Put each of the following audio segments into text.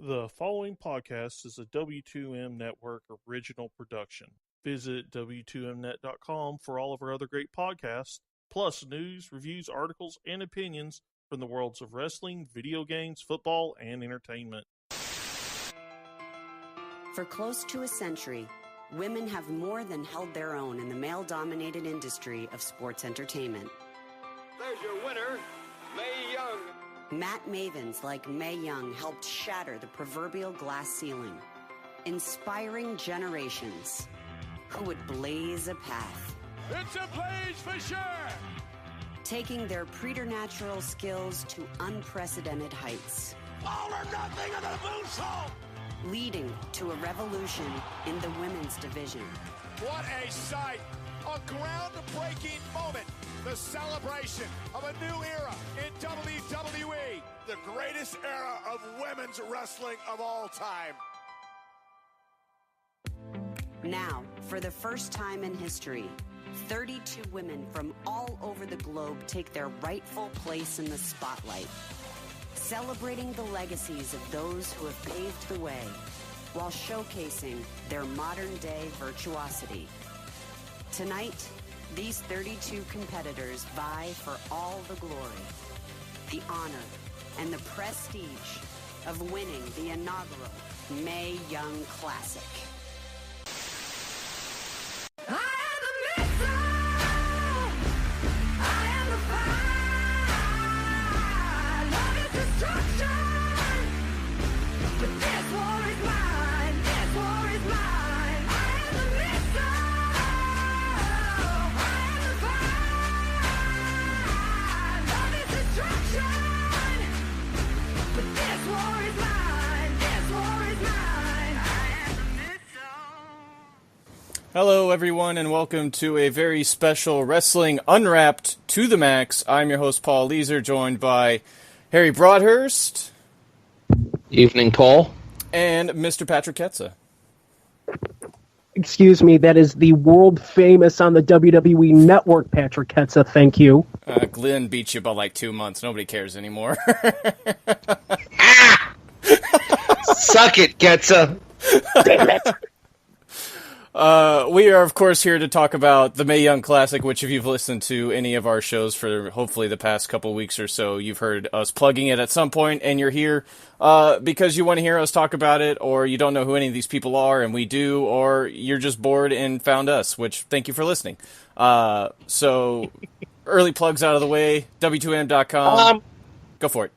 The following podcast is a W2M Network original production. Visit W2Mnet.com for all of our other great podcasts, plus news, reviews, articles, and opinions from the worlds of wrestling, video games, football, and entertainment. For close to a century, women have more than held their own in the male-dominated industry of sports entertainment. There's your winner, Mae Young. Mat Mavens like Mae Young helped shatter the proverbial glass ceiling, inspiring generations who would blaze a path. It's a blaze for sure! Taking their preternatural skills to unprecedented heights. All or nothing of the moonsault! Leading to a revolution in the women's division. What a sight! A ground-breaking moment! The celebration of a new era in WWE. The greatest era of women's wrestling of all time. Now, for the first time in history, 32 women from all over the globe take their rightful place in the spotlight, celebrating the legacies of those who have paved the way while showcasing their modern-day virtuosity. Tonight, these 32 competitors vie for all the glory, the honor, and the prestige of winning the inaugural Mae Young Classic. I am the missile! I am the fire! Love is destruction! But this war is mine! This war is mine! I am the missile! I am the fire! Love is destruction! But this war is mine! This war is mine! I am the missile! Hello, everyone, and welcome to a very special Wrestling Unwrapped to the Max. I'm your host, Paul Leazar, joined by Harry Broadhurst. Evening, Paul. And Mr. Patrick Ketza. Excuse me, that is the world famous on the WWE Network, Patrick Ketza. Thank you. Glenn beat you by like 2 months. Nobody cares anymore. Suck it, Ketza. Damn it. We are, of course, here to talk about the Mae Young Classic, which if you've listened to any of our shows for hopefully the past couple weeks or so, you've heard us plugging it at some point, and you're here because you want to hear us talk about it, or you don't know who any of these people are, and we do, or you're just bored and found us, which, thank you for listening. So, early plugs out of the way, W2M.com. Go for it.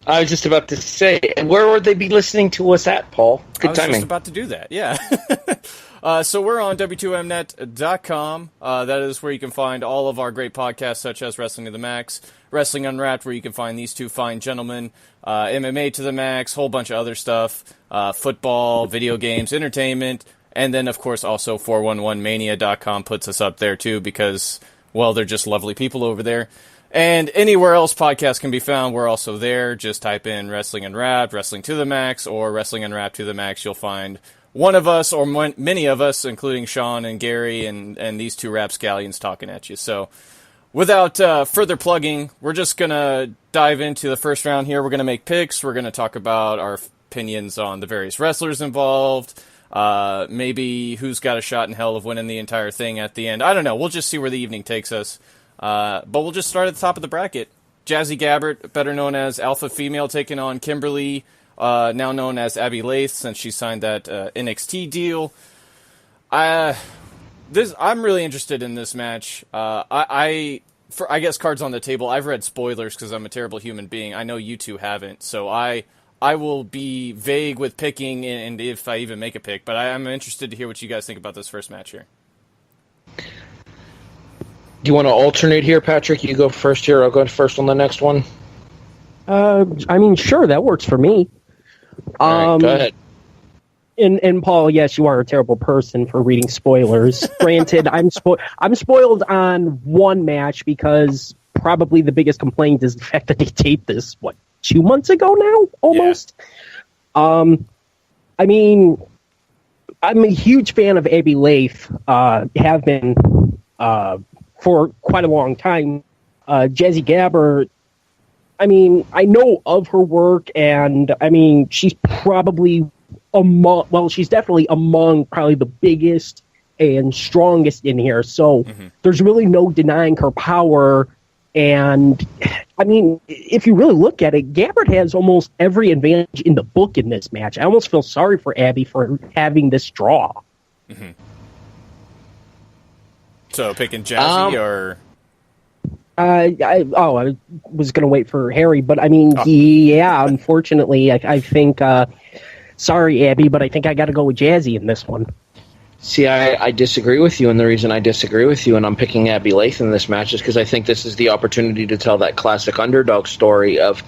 I was just about to say, and where would they be listening to us at, Paul? Good I was timing. just about to do that, yeah. So we're on W2Mnet.com. That is where you can find all of our great podcasts, such as Wrestling to the Max, Wrestling Unwrapped, where you can find these two fine gentlemen, MMA to the Max, whole bunch of other stuff, football, video games, entertainment, and then, of course, also 411mania.com puts us up there, too, because, well, they're just lovely people over there. And anywhere else podcasts can be found, we're also there. Just type in Wrestling Unwrapped, Wrestling to the Max, or Wrestling Unwrapped to the Max. You'll find one of us, or many of us, including Sean and Gary and these two rapscallions talking at you. So without further plugging, we're just going to dive into the first round here. We're going to make picks. We're going to talk about our opinions on the various wrestlers involved. Maybe who's got a shot in hell of winning the entire thing at the end. I don't know. We'll just see where the evening takes us. But we'll just start at the top of the bracket. Jazzy Gabbert, better known as Alpha Female, taking on Kimberly, now known as Abby Lath, since she signed that NXT deal. I'm really interested in this match. I guess cards on the table. I've read spoilers because I'm a terrible human being. I know you two haven't, so I will be vague with picking, and if I even make a pick. But I'm interested to hear what you guys think about this first match here. Do you want to alternate here, Patrick? You go first here, I'll go first on the next one. I mean, sure, that works for me. All right, go ahead. And Paul, yes, you are a terrible person for reading spoilers. Granted, I'm spoiled on one match because probably the biggest complaint is the fact that they taped this, 2 months ago now, almost? Yeah. I mean, I'm a huge fan of Abby Lath, have been for quite a long time. Jazzy Gabber, I mean, I know of her work, and I mean, she's probably she's definitely among probably the biggest and strongest in here. So there's really no denying her power. And I mean, if you really look at it, Gabbard has almost every advantage in the book in this match. I almost feel sorry for Abby for having this draw. So picking Jazzy or? I was going to wait for Harry, but I mean, yeah, unfortunately, I think, sorry, Abby, but I think I got to go with Jazzy in this one. See, I disagree with you, and the reason I disagree with you, and I'm picking Abby Lath in this match, is because I think this is the opportunity to tell that classic underdog story of,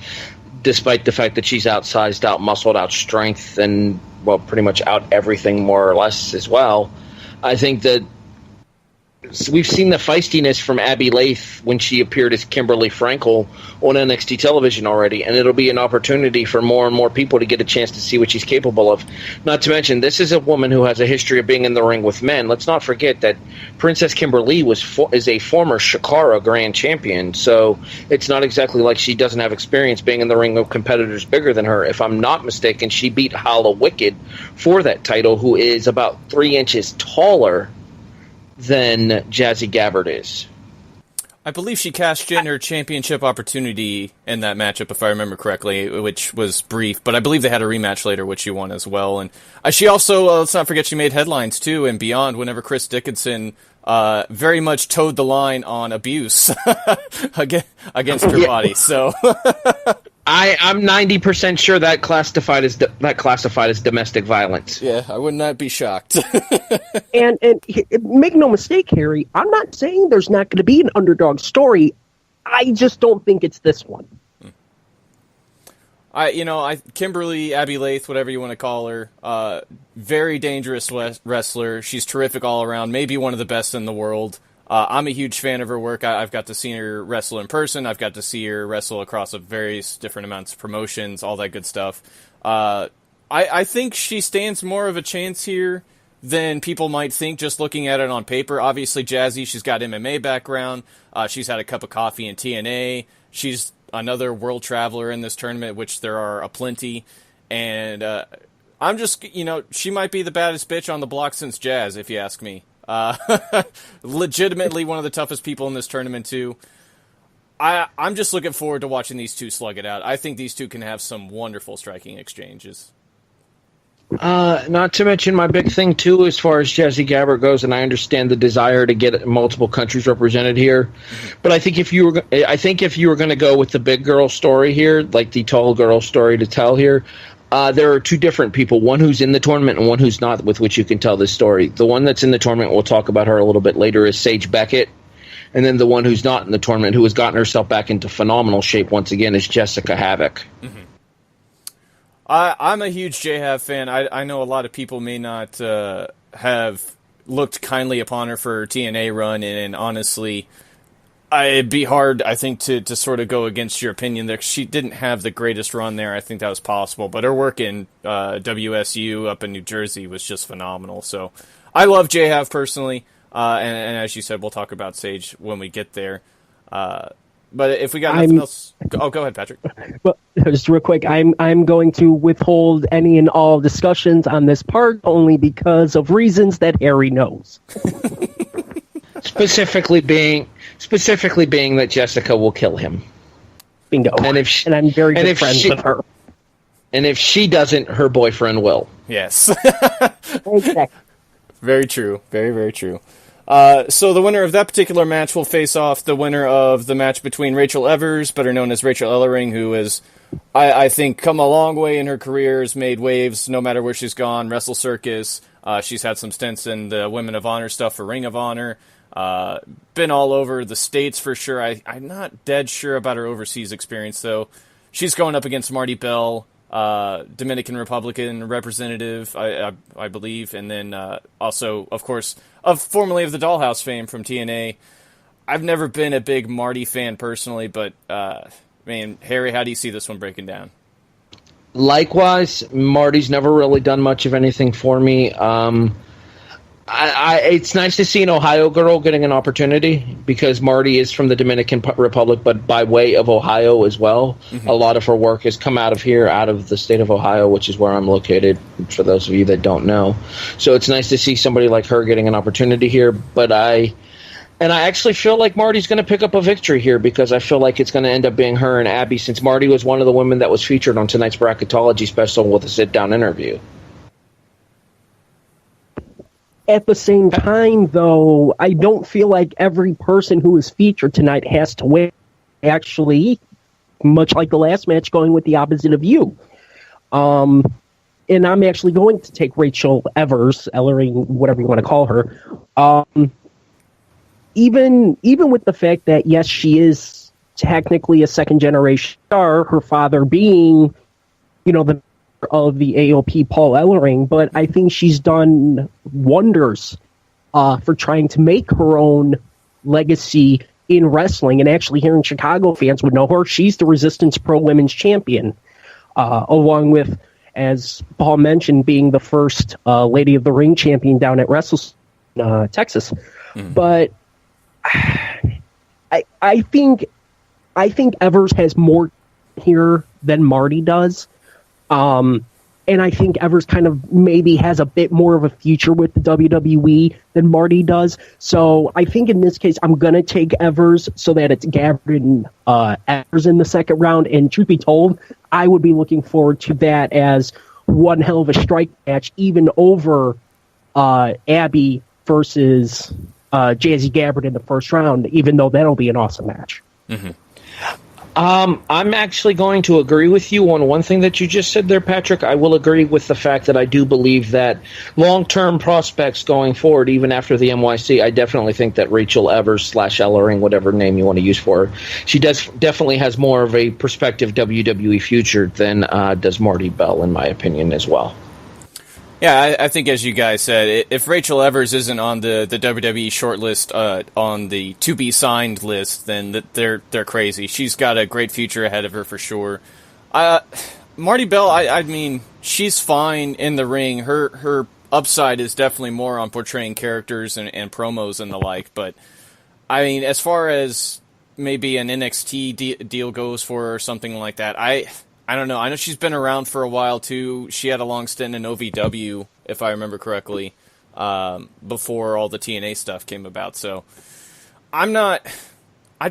despite the fact that she's outsized, out-muscled, out-strength, and, well, pretty much out everything more or less as well, I think that we've seen the feistiness from Abby Lath when she appeared as Kimberly Frankel on NXT television already, and it'll be an opportunity for more and more people to get a chance to see what she's capable of. Not to mention, this is a woman who has a history of being in the ring with men. Let's not forget that Princess Kimberly is a former Shakara Grand Champion, so it's not exactly like she doesn't have experience being in the ring with competitors bigger than her. If I'm not mistaken, she beat Hala Wicked for that title, who is about 3 inches taller than Jazzy Gabbard is. I believe she cashed in her championship opportunity in that matchup, if I remember correctly, which was brief, but I believe they had a rematch later, which she won as well. And she also, let's not forget, she made headlines too and beyond whenever Chris Dickinson very much towed the line on abuse against her body. So I'm 90% sure that classified as domestic violence. Yeah, I would not be shocked. and make no mistake, Harry, I'm not saying there's not going to be an underdog story. I just don't think it's this one. Kimberly, Abby Lath, whatever you want to call her, very dangerous wrestler. She's terrific all around, maybe one of the best in the world. I'm a huge fan of her work. I've got to see her wrestle in person. I've got to see her wrestle across various different amounts of promotions, all that good stuff. I think she stands more of a chance here than people might think just looking at it on paper. Obviously, Jazzy, she's got MMA background. She's had a cup of coffee in TNA. She's another world traveler in this tournament, which there are aplenty. And I'm just, she might be the baddest bitch on the block since Jazz, if you ask me. Legitimately one of the toughest people in this tournament too. I'm just looking forward to watching these two slug it out. I think these two can have some wonderful striking exchanges. Not to mention my big thing too, as far as Jazzy Gabbard goes, and I understand the desire to get multiple countries represented here. But I think if you were going to go with the big girl story here, like the tall girl story to tell here, there are two different people, one who's in the tournament and one who's not, with which you can tell this story. The one that's in the tournament, we'll talk about her a little bit later, is Sage Beckett. And then the one who's not in the tournament, who has gotten herself back into phenomenal shape once again, is Jessica Havoc. I'm a huge J-Hav fan. I know a lot of people may not have looked kindly upon her for her TNA run, and honestly, it'd be hard, I think, to sort of go against your opinion there. She didn't have the greatest run there. I think that was possible. But her work in WSU up in New Jersey was just phenomenal. So I love J-Hav personally. And as you said, we'll talk about Sage when we get there. But if we got nothing else... Oh, go ahead, Patrick. Well, just real quick, I'm going to withhold any and all discussions on this part only because of reasons that Harry knows. Specifically being that Jessica will kill him. Bingo. And I'm very good friends with her. And if she doesn't, her boyfriend will. Yes. Exactly. Very true. Very, very true. So the winner of that particular match will face off the winner of the match between Rachel Evers, better known as Rachel Ellering, who has, I think, come a long way in her career, has made waves no matter where she's gone, Wrestle Circus. She's had some stints in the Women of Honor stuff for Ring of Honor. Been all over the States for sure. I'm not dead sure about her overseas experience, though. She's going up against Marty Bell, Dominican Republican representative, I believe, and then also, of course, formerly of the Dollhouse fame from TNA. I've never been a big Marty fan personally, but, Harry, how do you see this one breaking down? Likewise, Marty's never really done much of anything for me. It's nice to see an Ohio girl getting an opportunity because Marty is from the Dominican Republic, but by way of Ohio as well. Mm-hmm. A lot of her work has come out of here, out of the state of Ohio, which is where I'm located, for those of you that don't know. So it's nice to see somebody like her getting an opportunity here, but I actually feel like Marty's going to pick up a victory here because I feel like it's going to end up being her and Abby, since Marty was one of the women that was featured on tonight's Bracketology special with a sit-down interview. At the same time, though, I don't feel like every person who is featured tonight has to win. Actually, much like the last match, going with the opposite of you. And I'm actually going to take Rachel Evers, Ellering, whatever you want to call her. Even with the fact that, yes, she is technically a second-generation star, her father being, the of the AOP Paul Ellering, but I think she's done wonders for trying to make her own legacy in wrestling. And actually here in Chicago, fans would know her. She's the Resistance Pro Women's Champion, along with, as Paul mentioned, being the first Lady of the Ring champion down at Texas. Mm-hmm. But I think Evers has more here than Marty does. And I think Evers kind of maybe has a bit more of a future with the WWE than Marty does. So I think in this case, I'm going to take Evers so that it's Gabbard and Evers in the second round. And truth be told, I would be looking forward to that as one hell of a strike match, even over Abby versus Jazzy Gabbard in the first round, even though that'll be an awesome match. Mm-hmm. I'm actually going to agree with you on one thing that you just said there, Patrick. I will agree with the fact that I do believe that long-term prospects going forward, even after the NYC, I definitely think that Rachel Evers / Ellering, whatever name you want to use for her, she definitely has more of a prospective WWE future than does Marty Bell, in my opinion, as well. Yeah, I think as you guys said, if Rachel Evers isn't on the WWE shortlist on the to-be-signed list, then they're crazy. She's got a great future ahead of her for sure. Marty Bell, I mean, she's fine in the ring. Her upside is definitely more on portraying characters and promos and the like. But, I mean, as far as maybe an NXT deal goes for her or something like that, I don't know. I know she's been around for a while, too. She had a long stint in OVW, if I remember correctly, before all the TNA stuff came about. So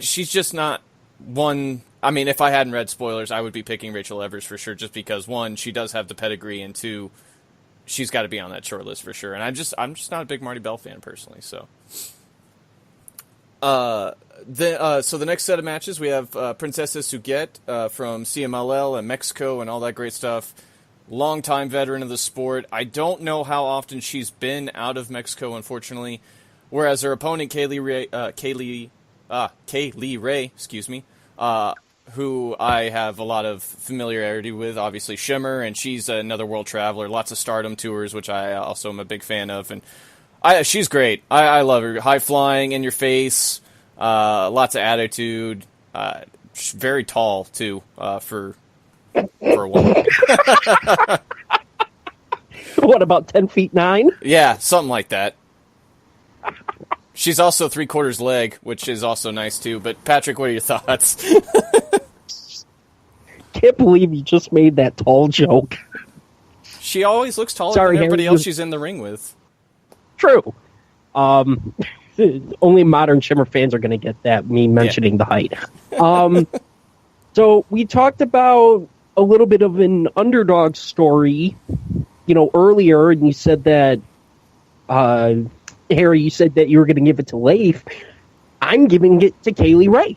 she's just not one. I mean, if I hadn't read spoilers, I would be picking Rachel Evers for sure, just because, one, she does have the pedigree, and two, she's got to be on that short list for sure. And I'm just not a big Marty Bell fan personally, so. So the next set of matches, we have Princesa Suget from CMLL and Mexico and all that great stuff. Longtime veteran of the sport. I don't know how often she's been out of Mexico, unfortunately. Whereas her opponent, Kaylee Ray, who I have a lot of familiarity with, obviously Shimmer, and she's another world traveler. Lots of Stardom tours, which I also am a big fan of, and she's great. I love her. High flying, in your face, lots of attitude. Very tall too for a woman. What, about 10'9"? Yeah, something like that. She's also 3/4 leg, which is also nice too. But Patrick, what are your thoughts? Can't believe you just made that tall joke. She always looks taller than everybody else she's in the ring with. True. Only modern Shimmer fans are going to get that, me mentioning the height. So we talked about a little bit of an underdog story, earlier, and you said that, Harry, you said that you were going to give it to Leif. I'm giving it to Kaylee Ray.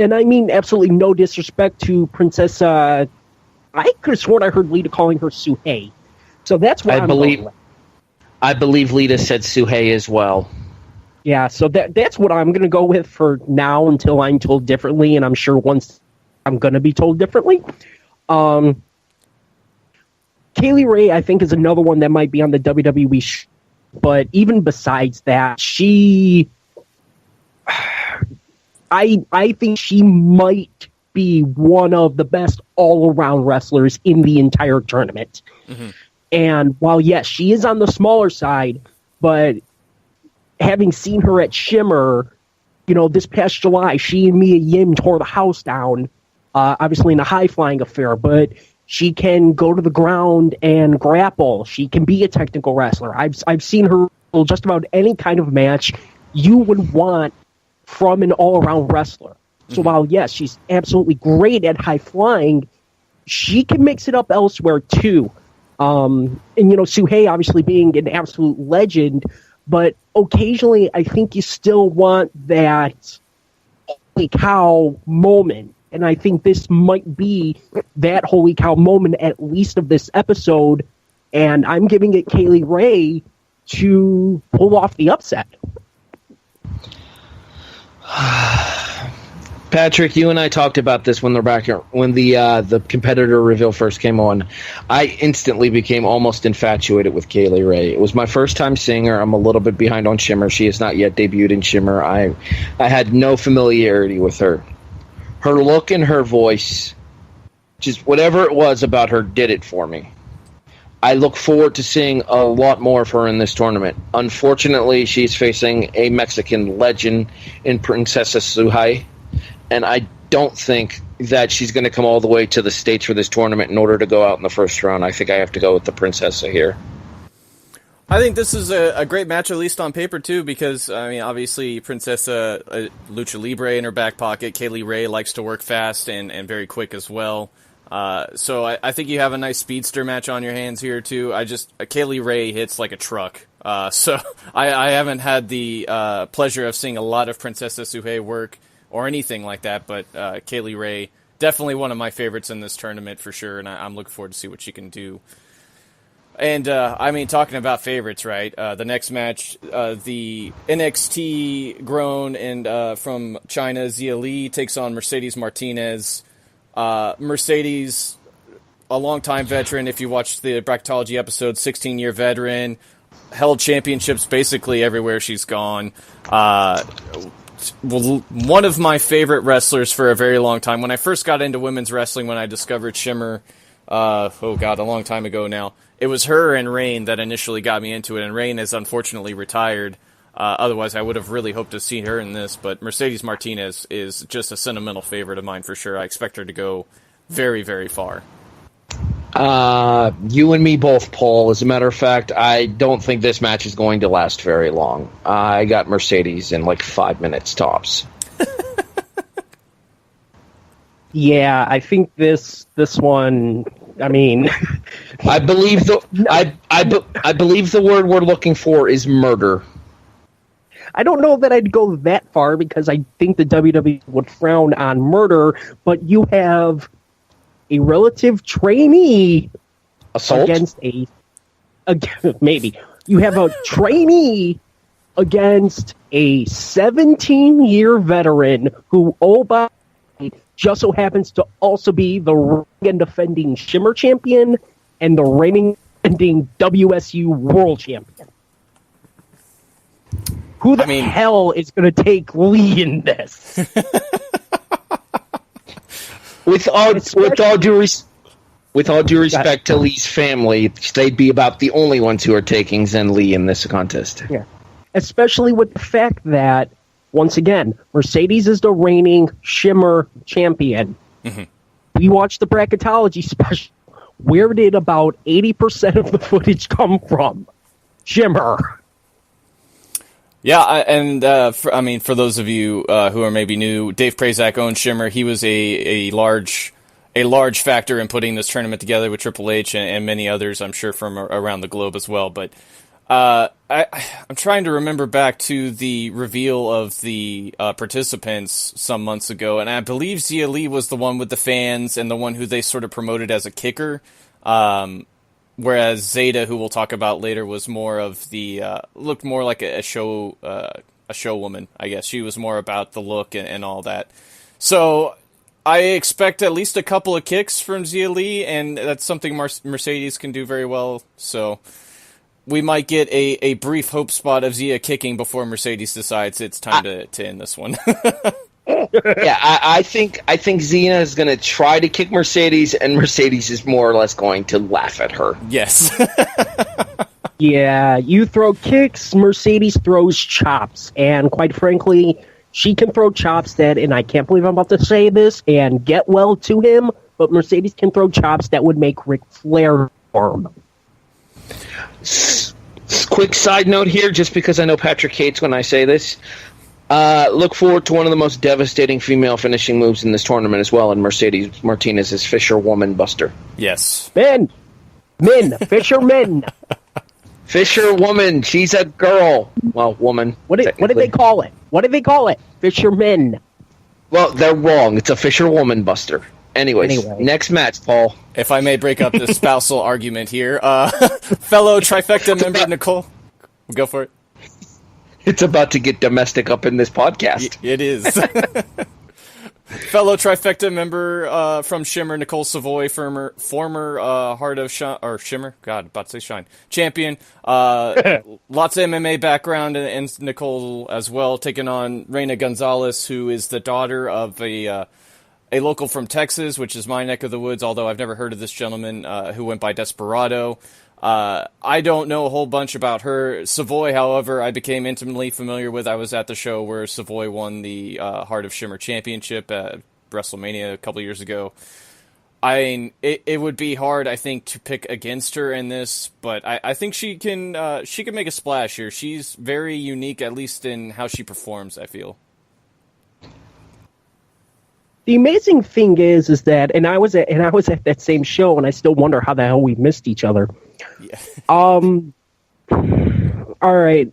And I mean absolutely no disrespect to Princesa. I could have sworn I heard Lita calling her Suhei. So that's what I believe Lita said Suhei as well. Yeah, so that's what I'm going to go with for now until I'm told differently, and I'm sure once I'm going to be told differently. Kaylee Ray, I think, is another one that might be on the WWE but even besides that, I think she might be one of the best all-around wrestlers in the entire tournament. Mm-hmm. And while, yes, she is on the smaller side, but having seen her at Shimmer, this past July, she and Mia Yim tore the house down, obviously in a high-flying affair, but she can go to the ground and grapple. She can be a technical wrestler. I've seen her wrestle just about any kind of match you would want from an all-around wrestler. So while, yes, she's absolutely great at high-flying, she can mix it up elsewhere, too. And, Suhei obviously being an absolute legend, but occasionally I think you still want that holy cow moment. And I think this might be that holy cow moment, at least of this episode. And I'm giving it Kaylee Ray to pull off the upset. Patrick, you and I talked about this when the competitor reveal first came on. I instantly became almost infatuated with Kaylee Ray. It was my first time seeing her. I'm a little bit behind on Shimmer. She has not yet debuted in Shimmer. I had no familiarity with her. Her look and her voice, just whatever it was about her, did it for me. I look forward to seeing a lot more of her in this tournament. Unfortunately, she's facing a Mexican legend in Princesa Suhei. And I don't think that she's going to come all the way to the States for this tournament in order to go out in the first round. I think I have to go with the Princessa here. I think this is a great match, at least on paper, too, because, obviously, Princessa, Lucha Libre in her back pocket. Kaylee Ray likes to work fast and very quick as well. So I think you have a nice speedster match on your hands here, too. Kaylee Ray hits like a truck. So I haven't had the pleasure of seeing a lot of Princesa Suhei work or anything like that, but Kaylee Ray, definitely one of my favorites in this tournament for sure, and I'm looking forward to see what she can do. And, talking about favorites, right, the next match, the NXT grown and from China, Xia Li takes on Mercedes Martinez. Mercedes, a longtime veteran, if you watched the Bracketology episode, 16-year veteran, held championships basically everywhere she's gone. One of my favorite wrestlers for a very long time. When I first got into women's wrestling, when I discovered Shimmer, a long time ago now, it was her and Rain that initially got me into it, and Rain has unfortunately retired. Otherwise, I would have really hoped to see her in this, but Mercedes Martinez is just a sentimental favorite of mine for sure. I expect her to go very, very far. You and me both, Paul. As a matter of fact, I don't think this match is going to last very long. I got Mercedes in like 5 minutes tops. Yeah, I think this one. I believe I believe the word we're looking for is murder. I don't know that I'd go that far because I think the WWE would frown on murder, but you have a relative trainee assault against maybe you have a trainee against a 17-year veteran who, by just so happens to also be the reigning defending Shimmer champion and the reigning defending WSU world champion. Who the hell is going to take Lee in this? With all due respect to Lee's family, they'd be about the only ones who are taking Zen Lee in this contest. Yeah, especially with the fact that, once again, Mercedes is the reigning Shimmer champion. Mm-hmm. We watched the Bracketology special. Where did about 80% of the footage come from? Shimmer. Yeah, for those of you who are maybe new, Dave Prazak owns Shimmer. He was a large factor in putting this tournament together with Triple H and many others, I'm sure, from around the globe as well. But I'm trying to remember back to the reveal of the participants some months ago, and I believe Xia Li was the one with the fans and the one who they sort of promoted as a kicker. Whereas Zeta, who we'll talk about later, was more of the looked more like a show woman, I guess. She was more about the look and all that. So I expect at least a couple of kicks from Xia Li, and that's something Mercedes can do very well. So we might get a brief hope spot of Xia kicking before Mercedes decides it's time to end this one. Yeah, I think Xena is going to try to kick Mercedes, and Mercedes is more or less going to laugh at her. Yes. Yeah, you throw kicks, Mercedes throws chops, and quite frankly, she can throw chops that, and I can't believe I'm about to say this, and get well to him, but Mercedes can throw chops that would make Ric Flair arm. Quick side note here, just because I know Patrick hates when I say this. Look forward to one of the most devastating female finishing moves in this tournament as well, and Mercedes Martinez's Fisher Woman Buster. Yes. Men, fishermen. Fisher Woman, she's a girl. Well, woman. What did they call it? What did they call it? Fishermen. Well, they're wrong. It's a Fisher Woman Buster. Anyways, next match, Paul. If I may break up the spousal argument here, fellow Trifecta member Nicole, go for it. It's about to get domestic up in this podcast. It is. Fellow Trifecta member from Shimmer, Nicole Savoy, former Heart of Shimmer, God, about to say Shine, champion. Lots of MMA background, and Nicole as well, taking on Reina Gonzalez, who is the daughter of a local from Texas, which is my neck of the woods, although I've never heard of this gentleman who went by Desperado. I don't know a whole bunch about her. Savoy, however, I became intimately familiar with. I was at the show where Savoy won the Heart of Shimmer Championship at WrestleMania a couple years ago. I mean, it would be hard, I think, to pick against her in this, but I think she can make a splash here. She's very unique, at least in how she performs, I feel. The amazing thing is that, and I was at that same show, and I still wonder how the hell we missed each other. Yeah. All right.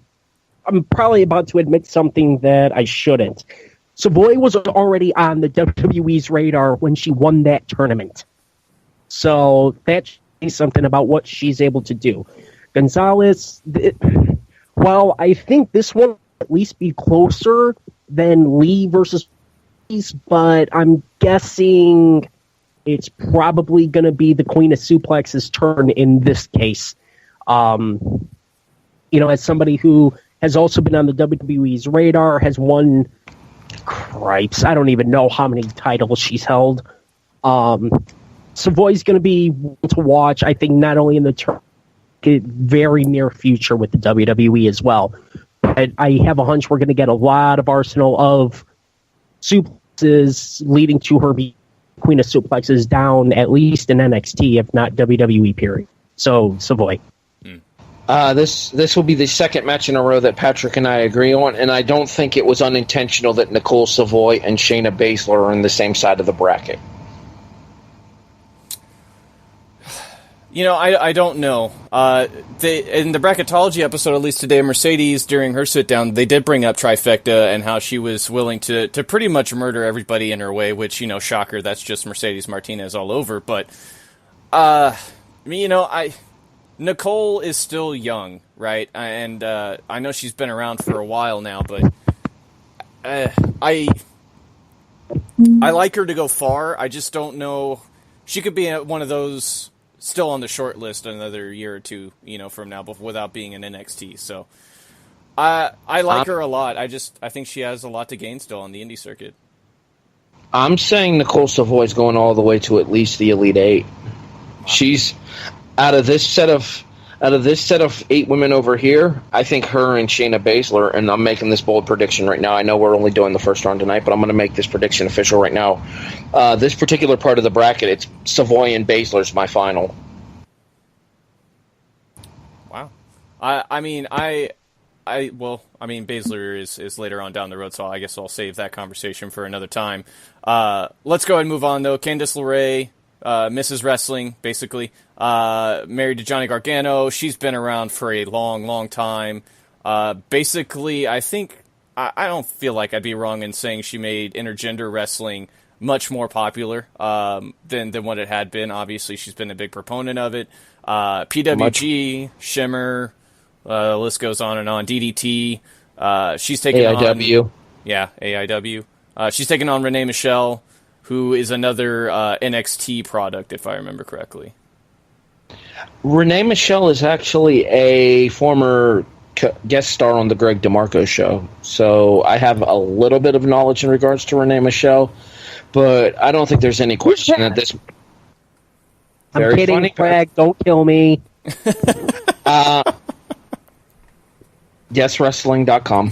I'm probably about to admit something that I shouldn't. Savoy was already on the WWE's radar when she won that tournament. So that says something about what she's able to do. Gonzalez, well, I think this one will at least be closer than Lee versus, but I'm guessing it's probably going to be the Queen of Suplex's turn in this case. As somebody who has also been on the WWE's radar, has won, cripes, I don't even know how many titles she's held. Savoy's going to be to watch, I think, not only in the very near future with the WWE as well. But I have a hunch we're going to get a lot of arsenal of suplexes leading to her being Queen of Suplexes down at least in NXT, if not WWE, period. So, Savoy. This will be the second match in a row that Patrick and I agree on, and I don't think it was unintentional that Nicole Savoy and Shayna Baszler are on the same side of the bracket. I don't know. In the Bracketology episode, at least today, Mercedes, during her sit-down, they did bring up Trifecta and how she was willing to pretty much murder everybody in her way, which, shocker, that's just Mercedes Martinez all over. But, Nicole is still young, right? And I know she's been around for a while now, but I like her to go far. I just don't know. She could be one of those still on the short list another year or two, from now, but without being in NXT. So I like her a lot. I think she has a lot to gain still on the indie circuit. I'm saying Nicole Savoy's going all the way to at least the Elite Eight. Wow. She's out of this set of 8 women over here. I think her and Shayna Baszler, and I'm making this bold prediction right now. I know we're only doing the first round tonight, but I'm going to make this prediction official right now. This particular part of the bracket, it's Savoy and Baszler's my final. Wow. Baszler is later on down the road, so I guess I'll save that conversation for another time. Let's go ahead and move on, though. Candice LeRae, Mrs. Wrestling, basically. Married to Johnny Gargano. She's been around for a long, long time. Basically, I think, I don't feel like I'd be wrong in saying she made intergender wrestling much more popular than what it had been. Obviously, she's been a big proponent of it. PWG, Shimmer, the list goes on and on. DDT. She's taking AIW. AIW. She's taking on Renee Michelle, who is another NXT product, if I remember correctly. Renee Michelle is actually a former guest star on the Greg DeMarco show. So I have a little bit of knowledge in regards to Renee Michelle, but I don't think there's any question that this... I'm kidding, funny. Greg. Don't kill me. YesWrestling.com.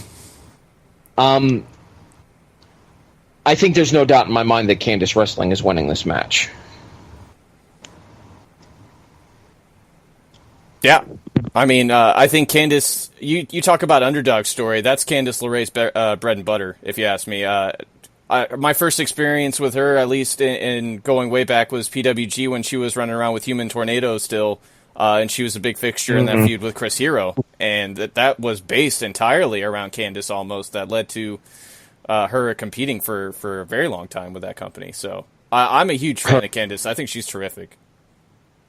I think there's no doubt in my mind that Candice Wrestling is winning this match. Yeah. I mean, I think Candice, you talk about underdog story, that's Candice LeRae's bread and butter, if you ask me. My first experience with her, at least in going way back, was PWG when she was running around with Human Tornado still, and she was a big fixture in that feud with Chris Hero, and that was based entirely around Candice almost, that led to her competing for a very long time with that company. So I'm a huge fan of Candice. I think she's terrific.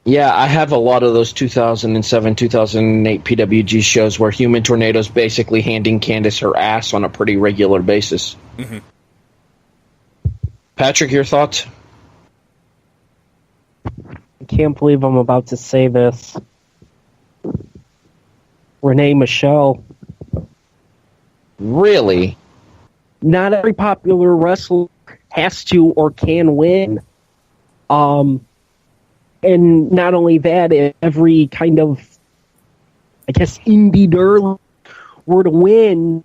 Yeah, I have a lot of those 2007, 2008 PWG shows where Human Tornado's basically handing Candice her ass on a pretty regular basis. Mm-hmm. Patrick, your thoughts? I can't believe I'm about to say this. Renee Michelle. Really? Not every popular wrestler has to or can win. And not only that, if every kind of, I guess, indie nerd were to win,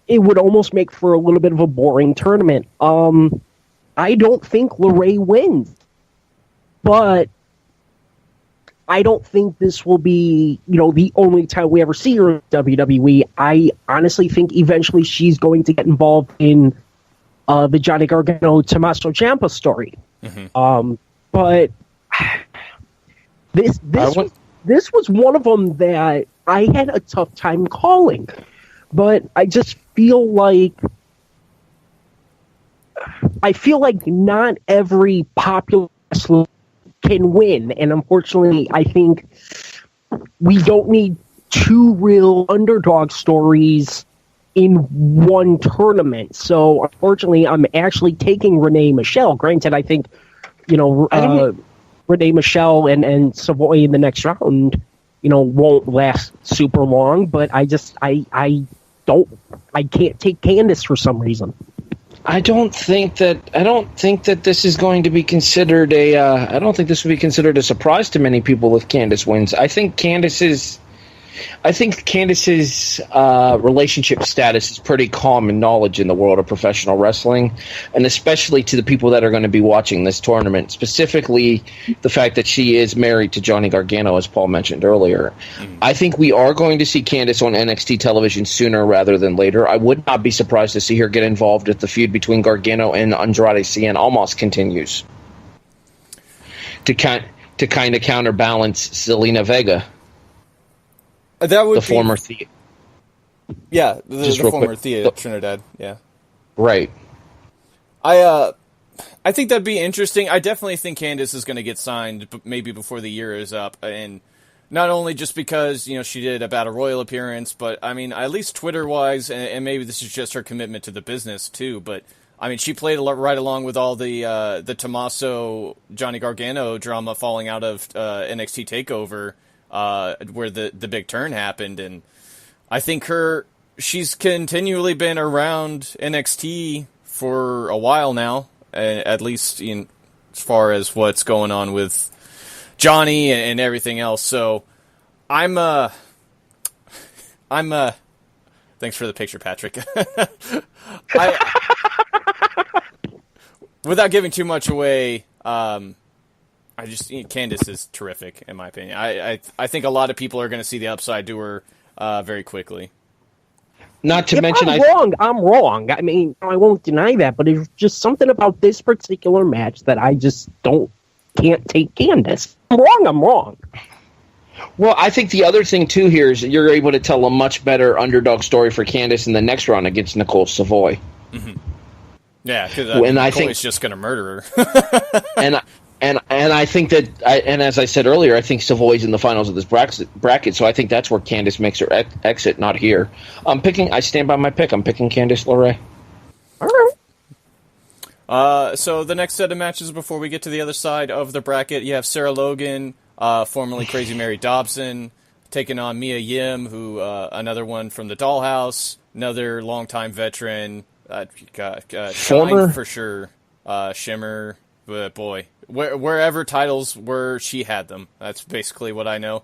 it would almost make for a little bit of a boring tournament. I don't think LeRae wins, but I don't think this will be, the only time we ever see her in WWE. I honestly think eventually she's going to get involved in the Johnny Gargano Tommaso Ciampa story. Mm-hmm. But this was one of them that I had a tough time calling. But I just feel like not every popular wrestler can win, and unfortunately, I think we don't need two real underdog stories in one tournament. So, unfortunately, I'm actually taking Renee Michelle. Granted, I think, Renee Michelle and Savoy in the next round, won't last super long. But I can't take Candice for some reason. I don't think that this is going to be considered I don't think this would be considered a surprise to many people if Candice wins. I think Candice's relationship status is pretty common knowledge in the world of professional wrestling, and especially to the people that are going to be watching this tournament, specifically the fact that she is married to Johnny Gargano, as Paul mentioned earlier. I think we are going to see Candice on NXT television sooner rather than later. I would not be surprised to see her get involved if the feud between Gargano and Andrade Cien Almas continues to kind of counterbalance Zelina Vega. That would the former Thea. Yeah, the former quick. Thea Trinidad. Yeah, right. I think that'd be interesting. I definitely think Candice is going to get signed, maybe before the year is up, and not only just because she did a Battle Royal appearance, but I mean at least Twitter wise, and maybe this is just her commitment to the business too. But I mean she played right along with all the Tommaso Johnny Gargano drama falling out of NXT Takeover. Where the big turn happened, and I think she's continually been around NXT for a while now, at least as far as what's going on with Johnny and everything else. So I'm thanks for the picture, Patrick. Without giving too much away, Candice is terrific, in my opinion. I think a lot of people are going to see the upside to her very quickly. Not to mention, I'm wrong. I mean, I won't deny that, but it's just something about this particular match that I just can't take Candice. I'm wrong. Well, I think the other thing too here is that you're able to tell a much better underdog story for Candice in the next round against Nicole Savoy. Mm-hmm. Yeah, because I think is just going to murder her. And I think that, and as I said earlier, I think Savoy's in the finals of this bracket, so I think that's where Candice makes her exit, not here. I stand by my pick. I'm picking Candice LeRae. All right. So the next set of matches before we get to the other side of the bracket, you have Sarah Logan, formerly Crazy Mary Dobson, taking on Mae Young, who another one from the Dollhouse, another longtime veteran, Former? Shine for sure, Shimmer, but boy, wherever titles were, she had them. That's basically what I know.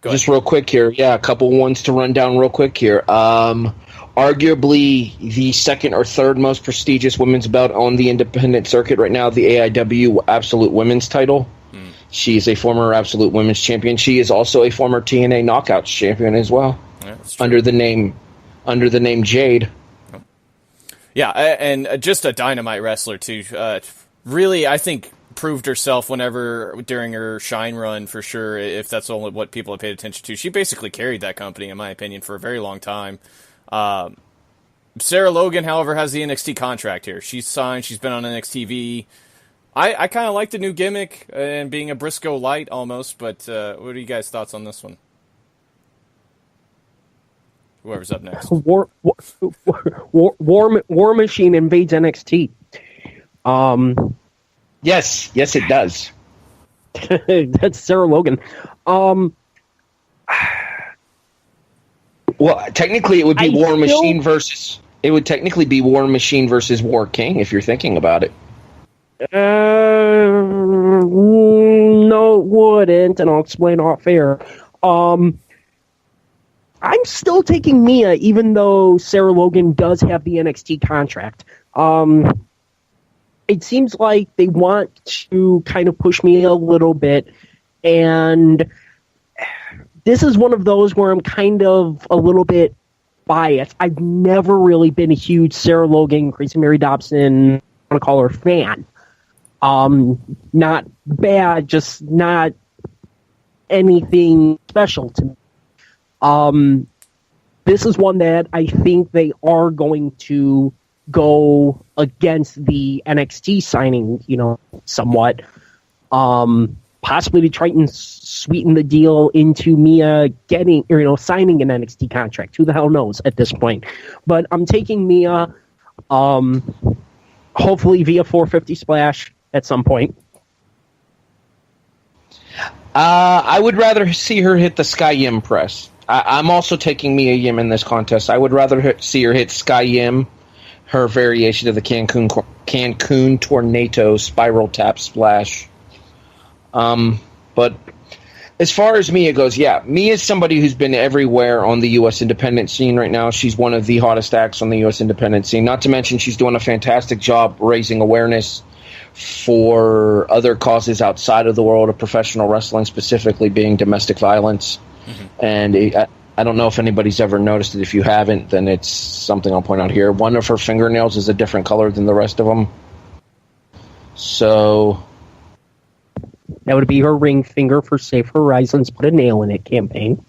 Just real quick here, a couple ones to run down real quick here. Arguably the second or third most prestigious women's belt on the independent circuit right now, the AIW Absolute Women's title. She is a former Absolute Women's Champion. She is also a former TNA Knockouts Champion as well, under the name Jade. Yeah, and just a dynamite wrestler too. Really, I think proved herself during her Shine run for sure. If that's only what people have paid attention to, she basically carried that company, in my opinion, for a very long time. Sarah Logan, however, has the NXT contract here. She's signed. She's been on NXT TV. I kind of like the new gimmick and being a Briscoe light almost, but what are you guys' thoughts on this one? Whoever's up next. War Machine invades NXT. Yes, it does. That's Sarah Logan. Well, technically, it would be War Machine versus War King if you're thinking about it. No, it wouldn't, and I'll explain off air. I'm still taking Mia, even though Sarah Logan does have the NXT contract. It seems like they want to kind of push me a little bit, and this is one of those where I'm kind of a little bit biased. I've never really been a huge Sarah Logan, Crazy Mary Dobson, I want to call her fan. Not bad, just not anything special to me. This is one that I think they are going to go against the NXT signing, somewhat. Possibly to try and sweeten the deal into Mia getting, signing an NXT contract. Who the hell knows at this point? But I'm taking Mia, hopefully via 450 splash at some point. I would rather see her hit the Sky Yim press. I'm also taking Mia Yim in this contest. I would rather see her hit Sky Yim, her variation of the Cancun Tornado Spiral Tap Splash. But as far as Mia goes, Mia is somebody who's been everywhere on the U.S. independent scene right now. She's one of the hottest acts on the U.S. independent scene. Not to mention she's doing a fantastic job raising awareness for other causes outside of the world of professional wrestling, specifically being domestic violence. And I don't know if anybody's ever noticed it. If you haven't, then it's something I'll point out here. One of her fingernails is a different color than the rest of them. So that would be her ring finger for Safe Horizons Put a Nail in It campaign.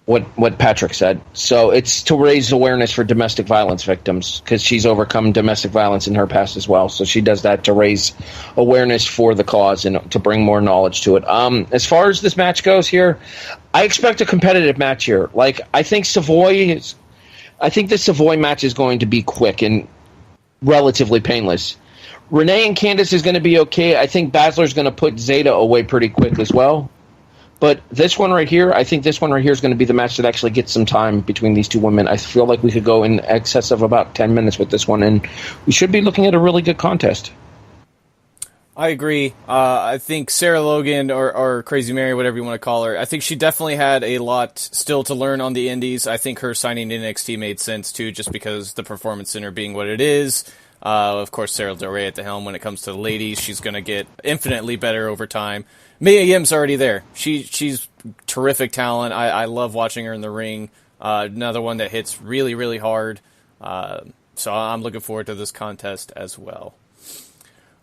What Patrick said. So it's to raise awareness for domestic violence victims, because she's overcome domestic violence in her past as well. So she does that to raise awareness for the cause and to bring more knowledge to it. As far as this match goes here, I expect a competitive match here. I think this Savoy match is going to be quick and relatively painless. Renee and Candice is going to be okay. I think Baszler's going to put Zeta away pretty quick as well. But this one right here, I think this one right here is going to be the match that actually gets some time between these two women. I feel like we could go in excess of about 10 minutes with this one, and we should be looking at a really good contest. I agree. I think Sarah Logan, or Crazy Mary, whatever you want to call her, I think she definitely had a lot still to learn on the indies. I think her signing to NXT made sense, too, just because the Performance Center being what it is. Of course, Sarah Del Rey at the helm when it comes to the ladies. She's going to get infinitely better over time. Mia Yim's already there. She's terrific talent. I love watching her in the ring. Another one that hits really, really hard. So I'm looking forward to this contest as well.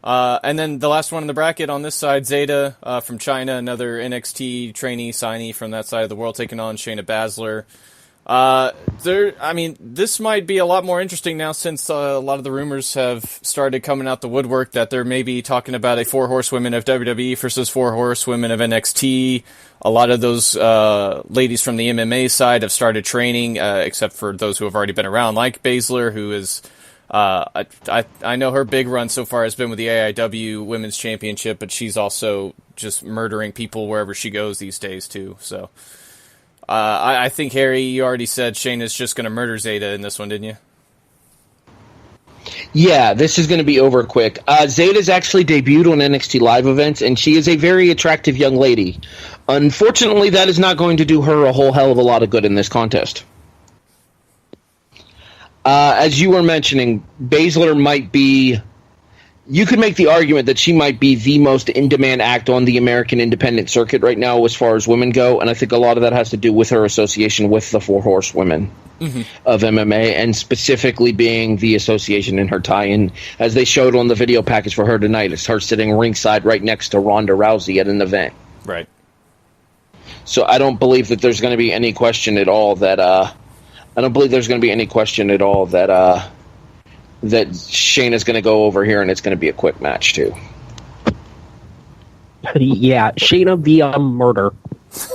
And then the last one in the bracket on this side, Zeta from China, another NXT trainee signee from that side of the world, taking on Shayna Baszler. This might be a lot more interesting now since a lot of the rumors have started coming out the woodwork that they're maybe talking about a 4 horsewomen of WWE versus 4 horsewomen of NXT. A lot of those ladies from the MMA side have started training, except for those who have already been around, like Baszler, who is... I know her big run so far has been with the AIW Women's Championship, but she's also just murdering people wherever she goes these days too. So I think, Harry, you already said Shayna's just going to murder Zeta in this one, didn't you? Yeah, this is going to be over quick. Zeta's actually debuted on NXT Live events, and she is a very attractive young lady. Unfortunately, that is not going to do her a whole hell of a lot of good in this contest. As you were mentioning, Baszler might be... You could make the argument that she might be the most in-demand act on the American independent circuit right now as far as women go, and I think a lot of that has to do with her association with the Four Horsewomen of MMA, and specifically being the association in her tie-in. As they showed on the video package for her tonight, it's her sitting ringside right next to Ronda Rousey at an event. Right. So I don't believe that there's going to be any question at all that... that Shayna's going to go over here and it's going to be a quick match, too. Yeah, Shayna via murder.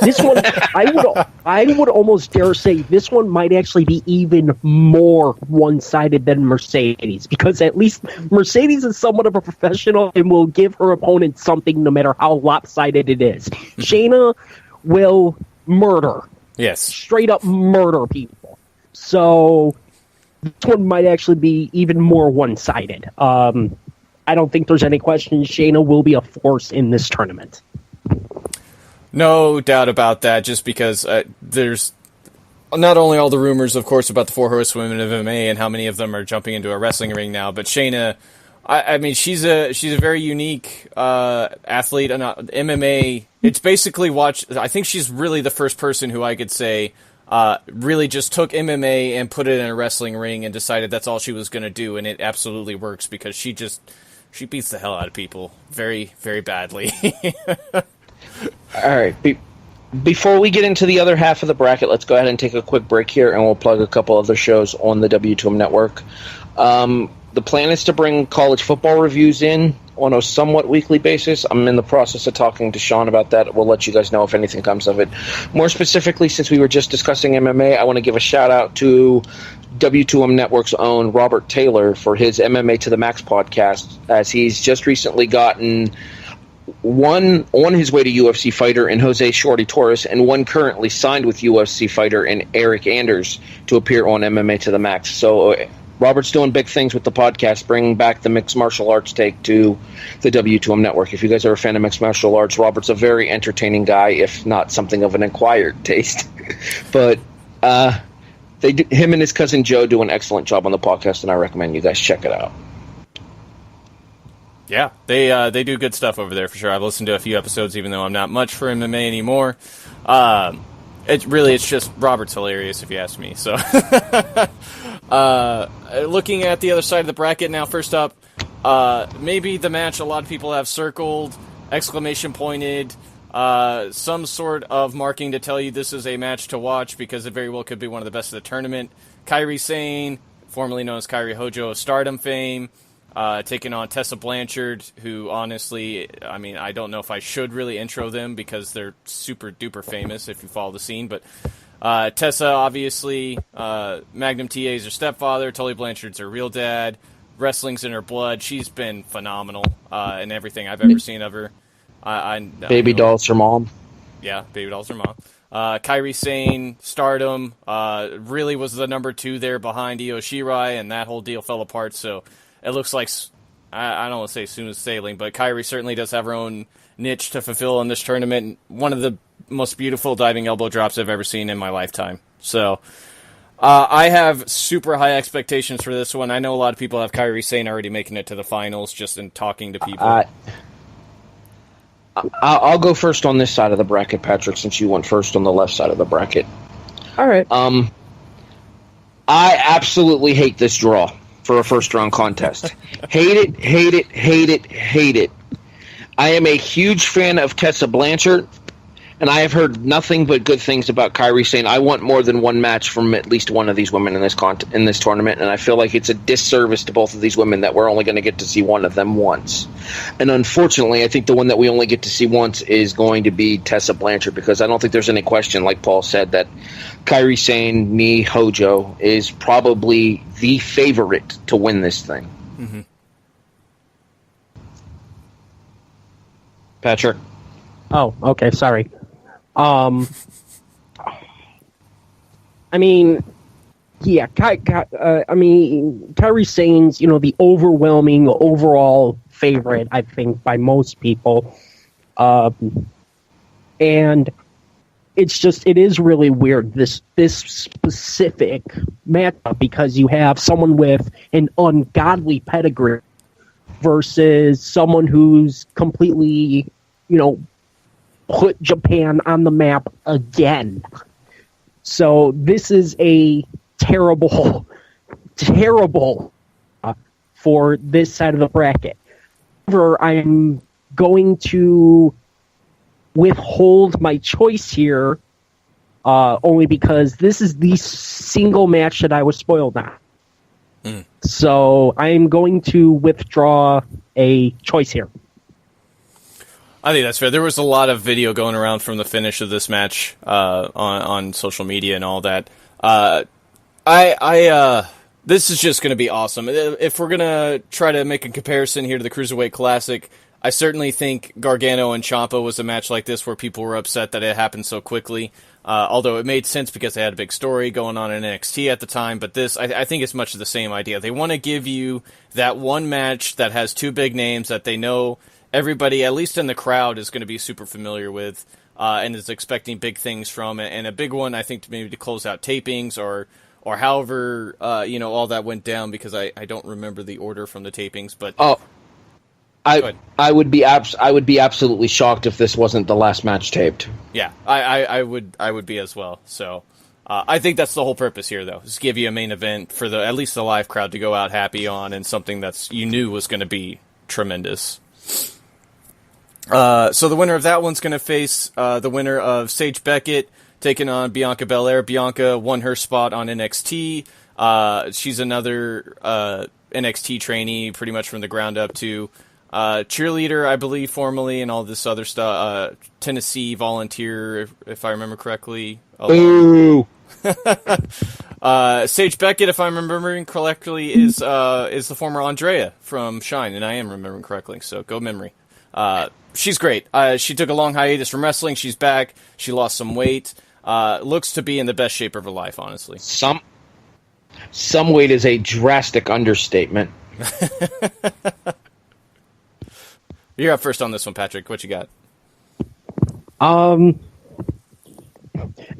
This one, I would almost dare say this one might actually be even more one-sided than Mercedes, because at least Mercedes is somewhat of a professional and will give her opponent something no matter how lopsided it is. Shayna will murder. Yes. Straight up murder people. So... this one might actually be even more one-sided. I don't think there's any question Shayna will be a force in this tournament. No doubt about that, just because there's not only all the rumors, of course, about the Four Horsewomen of MMA and how many of them are jumping into a wrestling ring now, but Shayna, I mean, she's a very unique athlete. MMA, it's basically I think she's really the first person who I could say... really just took MMA and put it in a wrestling ring and decided that's all she was going to do, and it absolutely works because she beats the hell out of people very, very badly. All right. Before we get into the other half of the bracket, let's go ahead and take a quick break here, and we'll plug a couple other shows on the W2M network. The plan is to bring college football reviews in on a somewhat weekly basis. I'm in the process of talking to Sean about that. We'll let you guys know if anything comes of it. More specifically, since we were just discussing MMA, I want to give a shout-out to W2M Network's own Robert Taylor for his MMA to the Max podcast, as he's just recently gotten one on his way to UFC fighter in Jose Shorty Torres, and one currently signed with UFC fighter in Eric Anders to appear on MMA to the Max. So Robert's doing big things with the podcast, bringing back the mixed martial arts take to the W2M network. If you guys are a fan of mixed martial arts, Robert's a very entertaining guy, if not something of an acquired taste. But him and his cousin Joe do an excellent job on the podcast, and I recommend you guys check it out. Yeah, they do good stuff over there for sure. I've listened to a few episodes, even though I'm not much for MMA anymore. It's just Robert's hilarious, if you ask me. So, looking at the other side of the bracket now, first up, maybe the match a lot of people have circled, exclamation pointed, some sort of marking to tell you this is a match to watch because it very well could be one of the best of the tournament. Kairi Sane, formerly known as Kairi Hojo of Stardom fame, taking on Tessa Blanchard, who honestly, I mean, I don't know if I should really intro them because they're super duper famous if you follow the scene, but Tessa, obviously, Magnum TA is her stepfather, Tully Blanchard's her real dad, wrestling's in her blood. She's been phenomenal in everything I've ever seen of her. Baby doll's her mom. Yeah, Baby doll's her mom. Kairi Sane, Stardom, really was the number 2 there behind Io Shirai, and that whole deal fell apart, so it looks like, I don't want to say smooth sailing, but Kairi certainly does have her own niche to fulfill in this tournament. One of the most beautiful diving elbow drops I've ever seen in my lifetime. So, I have super high expectations for this one. I know a lot of people have Kairi Sane already making it to the finals, just in talking to people. I'll go first on this side of the bracket, Patrick, since you went first on the left side of the bracket. All right. I absolutely hate this draw for a first-round contest. Hate it, hate it, hate it, hate it. I am a huge fan of Tessa Blanchard, and I have heard nothing but good things about Kairi Sane. I want more than one match from at least one of these women in this tournament, and I feel like it's a disservice to both of these women that we're only going to get to see one of them once. And unfortunately, I think the one that we only get to see once is going to be Tessa Blanchard, because I don't think there's any question, like Paul said, that Kairi Sane, ni Hojo, is probably the favorite to win this thing. Mm-hmm. Patrick? Oh, okay, sorry. I mean, yeah, Kairi Sane's, the overwhelming overall favorite, I think, by most people. And it is really weird, this specific matchup, because you have someone with an ungodly pedigree versus someone who's completely, put Japan on the map again. So this is a terrible for this side of the bracket. However, I'm going to withhold my choice here, only because this is the single match that I was spoiled on. So I'm going to withdraw a choice here. I think that's fair. There was a lot of video going around from the finish of this match on social media and all that. This is just going to be awesome. If we're going to try to make a comparison here to the Cruiserweight Classic, I certainly think Gargano and Ciampa was a match like this where people were upset that it happened so quickly. Although it made sense because they had a big story going on in NXT at the time. But this, I think it's much of the same idea. They want to give you that one match that has two big names that they know everybody, at least in the crowd, is going to be super familiar with and is expecting big things from. And a big one, I think, maybe to close out tapings or however, all that went down, because I don't remember the order from the tapings. But I would be absolutely shocked if this wasn't the last match taped. Yeah, I would be as well. So I think that's the whole purpose here, though, is give you a main event for at least the live crowd to go out happy on, and something you knew was going to be tremendous. So the winner of that one's going to face the winner of Sage Beckett taking on Bianca Belair. Bianca won her spot on NXT. She's another NXT trainee, pretty much from the ground up to cheerleader, I believe, formerly, and all this other stuff. Tennessee volunteer, if I remember correctly. Ooh. Sage Beckett, if I'm remembering correctly, is the former Andrea from Shine, and I am remembering correctly, so go memory. She's great. She took a long hiatus from wrestling. She's back. She lost some weight. Looks to be in the best shape of her life, honestly. Some weight is a drastic understatement. You're up first on this one, Patrick. What you got?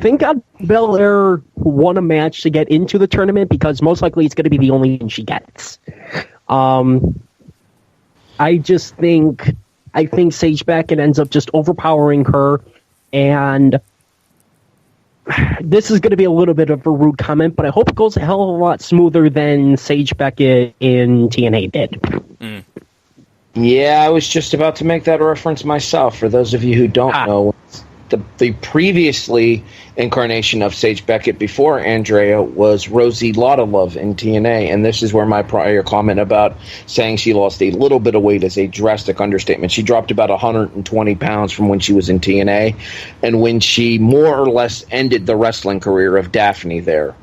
Thank God Belair won a match to get into the tournament, because most likely it's going to be the only thing she gets. I think Sage Beckett ends up just overpowering her, and this is going to be a little bit of a rude comment, but I hope it goes a hell of a lot smoother than Sage Beckett in TNA did. Mm. Yeah, I was just about to make that reference myself. For those of you who don't know, the previously incarnation of Sage Beckett before Andrea was Rosie Love in TNA, and this is where my prior comment about saying she lost a little bit of weight is a drastic understatement. She dropped about 120 pounds from when she was in TNA, and when she more or less ended the wrestling career of Daphne there.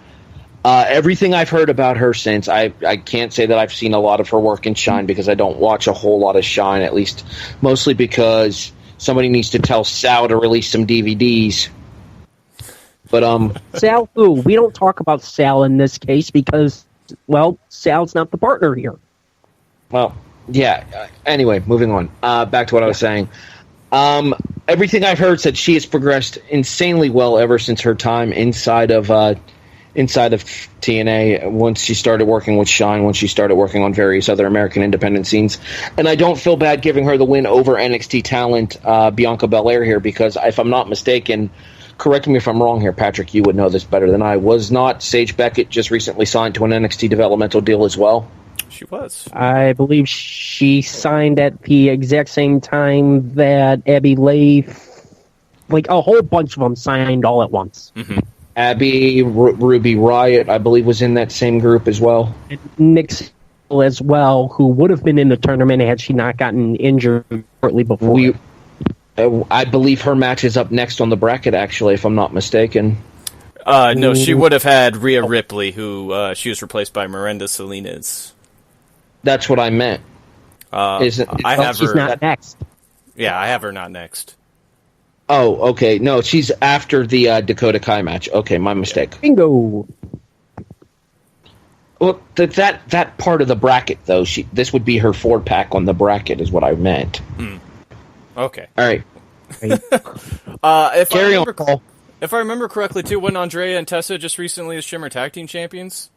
Everything I've heard about her since, I can't say that I've seen a lot of her work in Shine, because I don't watch a whole lot of Shine, at least mostly because somebody needs to tell Sal to release some DVDs. But Sal who? We don't talk about Sal in this case because, well, Sal's not the partner here. Well, yeah. Anyway, moving on. Back to what I was saying. Everything I've heard said she has progressed insanely well ever since her time inside of TNA, once she started working with Shine, once she started working on various other American independent scenes. And I don't feel bad giving her the win over NXT talent Bianca Belair here, because if I'm not mistaken, correct me if I'm wrong here, Patrick, you would know this better than I, was not Sage Beckett just recently signed to an NXT developmental deal as well? She was. I believe she signed at the exact same time that Abby Leif, like a whole bunch of them signed all at once. Mm-hmm. Abby, Ruby Riott, I believe, was in that same group as well. And Nick as well, who would have been in the tournament had she not gotten injured shortly before. I believe her match is up next on the bracket, actually, if I'm not mistaken. No, she would have had Rhea Ripley, who she was replaced by Miranda Salinas. That's what I meant. I have she's her not next. Yeah, I have her not next. Oh, okay. No, she's after the Dakota Kai match. Okay, my mistake. Bingo. Well, that part of the bracket, though, this would be her 4-pack on the bracket, is what I meant. Okay. All right. Carry on, Paul. If I remember correctly, too, when Andrea and Tessa just recently as Shimmer Tag Team Champions?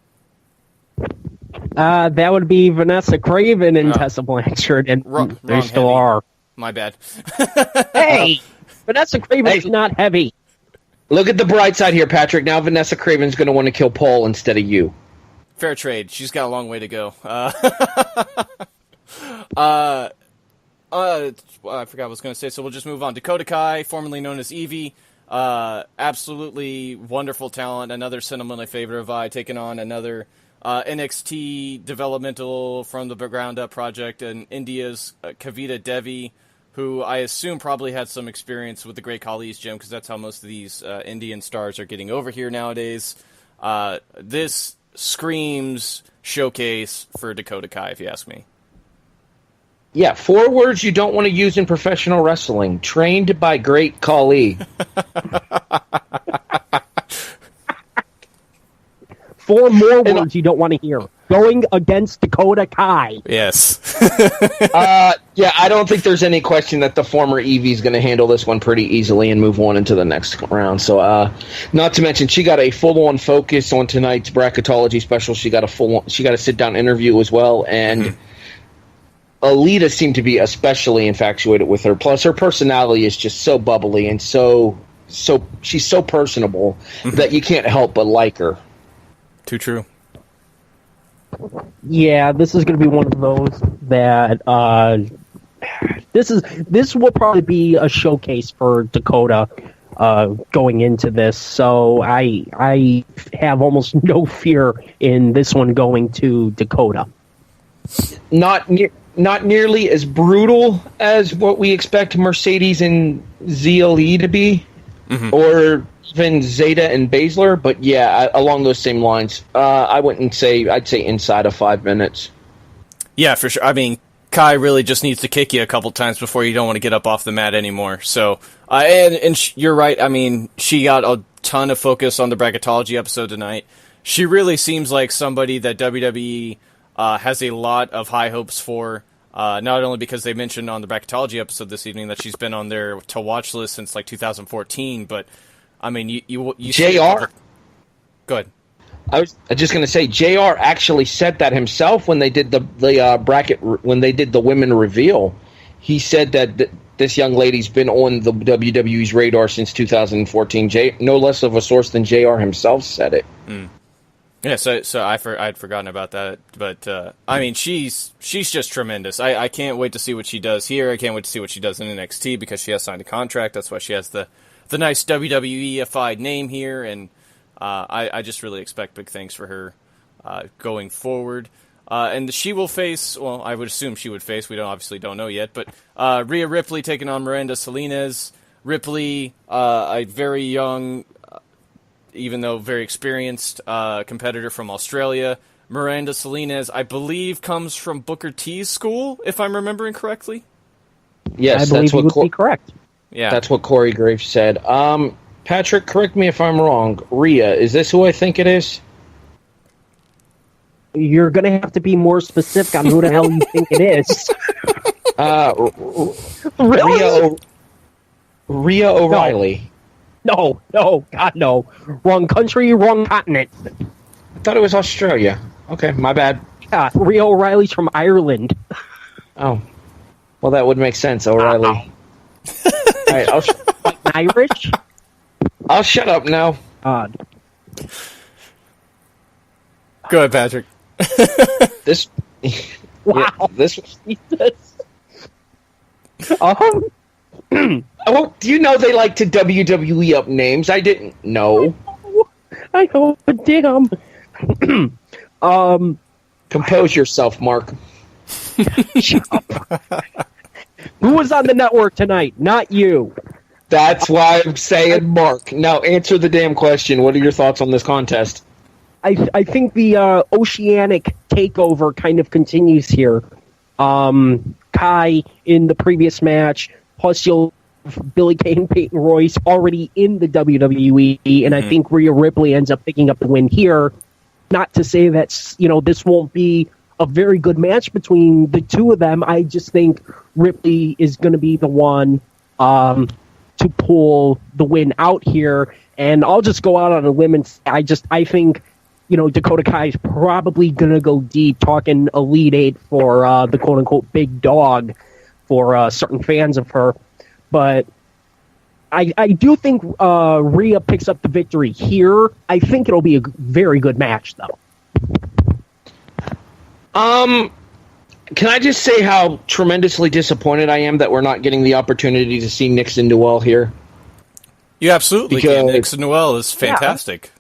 That would be Vanessa Craven and Tessa Blanchard, and they still heavy. are. My bad. Hey! Vanessa Craven is not heavy. Look at the bright side here, Patrick. Now Vanessa Craven's going to want to kill Paul instead of you. Fair trade. She's got a long way to go. I forgot what I was going to say, so we'll just move on. Dakota Kai, formerly known as Evie. Absolutely wonderful talent. Another sentimental favorite of I, taking on another NXT developmental from the ground up project, and India's Kavita Devi, who I assume probably had some experience with the Great Khali's gym, because that's how most of these Indian stars are getting over here nowadays. This screams showcase for Dakota Kai, if you ask me. Yeah, 4 words you don't want to use in professional wrestling. Trained by Great Khali. 4 more words you don't want to hear. Going against Dakota Kai. Yes. Yeah, I don't think there's any question that the former Evie is going to handle this one pretty easily and move on into the next round. So, not to mention, she got a full-on focus on tonight's Bracketology special. She got a sit-down interview as well, and Alita seemed to be especially infatuated with her. Plus, her personality is just so bubbly and so she's so personable that you can't help but like her. Too true. Yeah, this is going to be one of those that this will probably be a showcase for Dakota going into this. So I have almost no fear in this one going to Dakota. Not nearly as brutal as what we expect Mercedes and ZLE to be, or even Zeta and Baszler, but yeah, along those same lines. I'd say inside of 5 minutes. Yeah, for sure. I mean, Kai really just needs to kick you a couple times before you don't want to get up off the mat anymore. So, you're right. I mean, she got a ton of focus on the Bracketology episode tonight. She really seems like somebody that WWE has a lot of high hopes for. Not only because they mentioned on the Bracketology episode this evening that she's been on their to-watch list since like 2014, but I mean, you JR. Go ahead. I was just going to say, JR actually said that himself when they did the bracket, when they did the women reveal. He said that this young lady's been on the WWE's radar since 2014. No less of a source than JR himself said it. Yeah, so I'd forgotten about that, but I mean, she's just tremendous. I can't wait to see what she does here. I can't wait to see what she does in NXT because she has signed a contract. That's why she has the nice WWE-ified name here, and I just really expect big things for her going forward. And she will face, well, I would assume she would face, we obviously don't know yet, but Rhea Ripley taking on Miranda Salinas. Ripley, a very young, even though very experienced competitor from Australia. Miranda Salinas, I believe, comes from Booker T's school, if I'm remembering correctly. Yes, I believe you would be correct. Yeah, that's what Corey Graves said. Patrick, correct me if I'm wrong. Rhea, is this who I think it is? You're going to have to be more specific on who the hell you think it is. Really? Rhea O'Reilly. No, God, no. Wrong country, wrong continent. I thought it was Australia. Okay, my bad. Yeah, Rhea O'Reilly's from Ireland. Oh. Well, that would make sense, O'Reilly. All right, Irish? I'll shut up now. Go ahead, Patrick. This. Wow. Yeah, this. Jesus. Oh, do you know they like to WWE up names? I didn't know. I know, but damn. Compose yourself, Mark. Who was on the network tonight? Not you. That's why I'm saying Mark. Now answer the damn question. What are your thoughts on this contest? I think the oceanic takeover kind of continues here. Kai in the previous match, plus you'll Billie Kay and Peyton Royce already in the WWE, and I think Rhea Ripley ends up picking up the win here. Not to say that, this won't be a very good match between the two of them. I just think Ripley is going to be the one to pull the win out here. And I'll just go out on a limb and say, I think, Dakota Kai is probably going to go deep, talking Elite Eight for the quote-unquote big dog for certain fans of her. But I do think Rhea picks up the victory here. I think it'll be a very good match, though. Can I just say how tremendously disappointed I am that we're not getting the opportunity to see Nixon Newell here? You absolutely can. Nixon Newell is fantastic.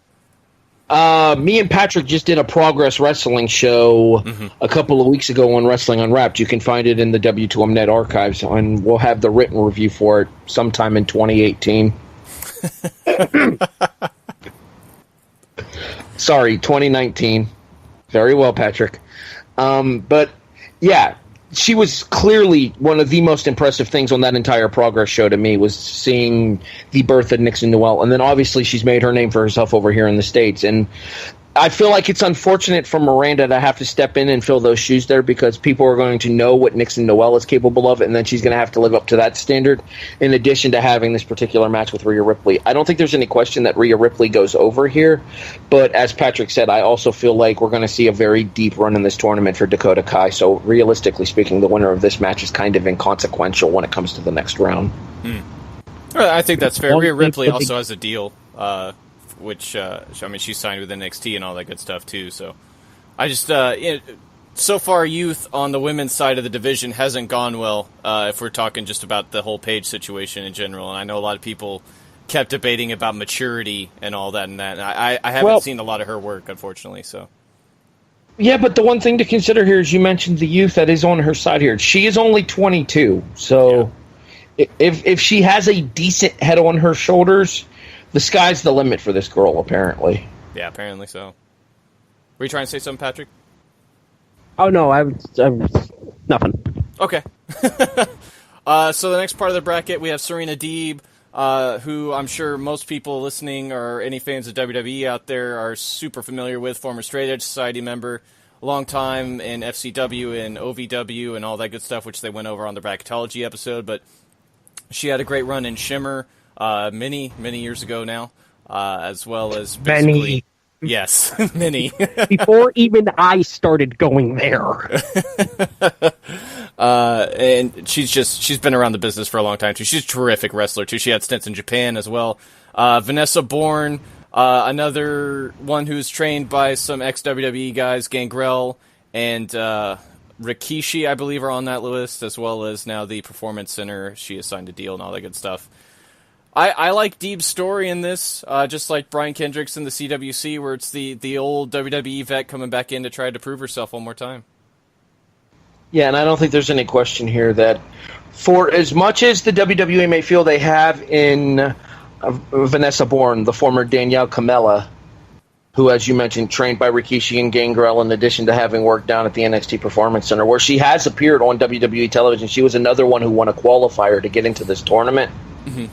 Me and Patrick just did a Progress Wrestling show a couple of weeks ago on Wrestling Unwrapped. You can find it in the W2Mnet archives, and we'll have the written review for it sometime in 2018. Sorry, 2019. Very well, Patrick. But, yeah, she was clearly one of the most impressive things on that entire Progress show to me, was seeing the birth of Nixon Newell. And then obviously she's made her name for herself over here in the States. And I feel like it's unfortunate for Miranda to have to step in and fill those shoes there, because people are going to know what Nixon Newell is capable of, and then she's going to have to live up to that standard, in addition to having this particular match with Rhea Ripley. I don't think there's any question that Rhea Ripley goes over here, but as Patrick said, I also feel like we're going to see a very deep run in this tournament for Dakota Kai, so realistically speaking, the winner of this match is kind of inconsequential when it comes to the next round. I think that's fair. Rhea Ripley also has a deal, which, she's signed with NXT and all that good stuff, too. So, I just, so far, youth on the women's side of the division hasn't gone well, if we're talking just about the whole Paige situation in general. And I know a lot of people kept debating about maturity and all that and that. And I haven't seen a lot of her work, unfortunately, so. Yeah, but the one thing to consider here is you mentioned the youth that is on her side here. She is only 22, so if she has a decent head on her shoulders, the sky's the limit for this girl, apparently. Yeah, apparently so. Were you trying to say something, Patrick? Oh, no, I was nothing. Okay. So the next part of the bracket, we have Serena Deeb, who I'm sure most people listening or any fans of WWE out there are super familiar with, former Straight Edge Society member, long time in FCW and OVW and all that good stuff, which they went over on the Bracketology episode, but she had a great run in Shimmer many years ago now, as well as basically... Many. Yes, many. Before even I started going there. And she's been around the business for a long time, too. She's a terrific wrestler, too. She had stints in Japan as well. Vanessa Bourne, another one who's trained by some ex-WWE guys, Gangrel and Rikishi, I believe, are on that list, as well as now the Performance Center. She has signed a deal and all that good stuff. I like Deeb's story in this, just like Brian Kendrick's in the CWC, where it's the old WWE vet coming back in to try to prove herself one more time. Yeah, and I don't think there's any question here that for as much as the WWE may feel they have in Vanessa Bourne, the former Danielle Camella, who, as you mentioned, trained by Rikishi and Gangrel, in addition to having worked down at the NXT Performance Center, where she has appeared on WWE television. She was another one who won a qualifier to get into this tournament. Mm-hmm.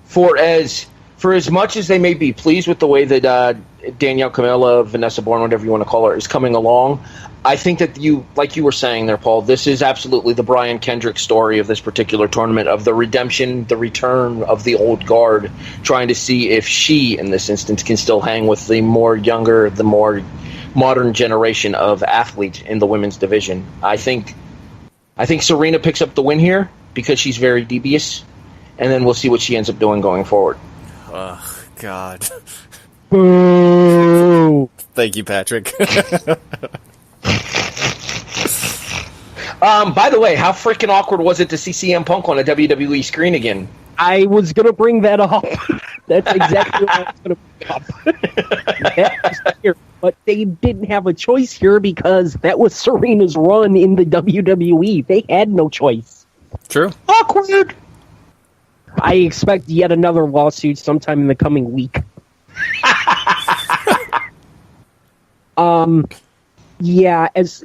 For as much as they may be pleased with the way that Danielle Camella, Vanessa Bourne, whatever you want to call her, is coming along, I think that like you were saying there, Paul, this is absolutely the Brian Kendrick story of this particular tournament, of the redemption, the return of the old guard, trying to see if she, in this instance, can still hang with the more younger, the more modern generation of athletes in the women's division. I think Serena picks up the win here because she's very devious, and then we'll see what she ends up doing going forward. Oh, God. Boo! Thank you, Patrick. By the way, how freaking awkward was it to see CM Punk on a WWE screen again? I was going to bring that up. That's exactly what I was going to bring up. But they didn't have a choice here because that was Serena's run in the WWE. They had no choice. True. Awkward! I expect yet another lawsuit sometime in the coming week. Yeah, as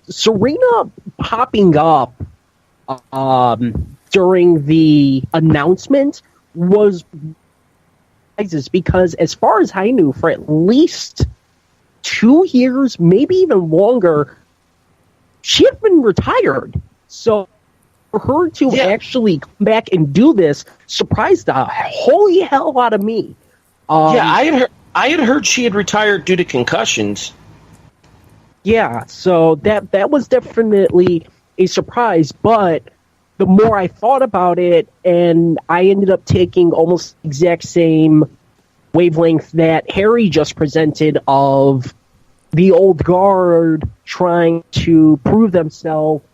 Serena popping up during the announcement was because, as far as I knew, for at least 2 years, maybe even longer, she had been retired. So for her to actually come back and do this surprised the holy hell out of me. I had heard she had retired due to concussions. Yeah, so that was definitely a surprise, but the more I thought about it, and I ended up taking almost the exact same wavelength that Harry just presented of the old guard trying to prove themselves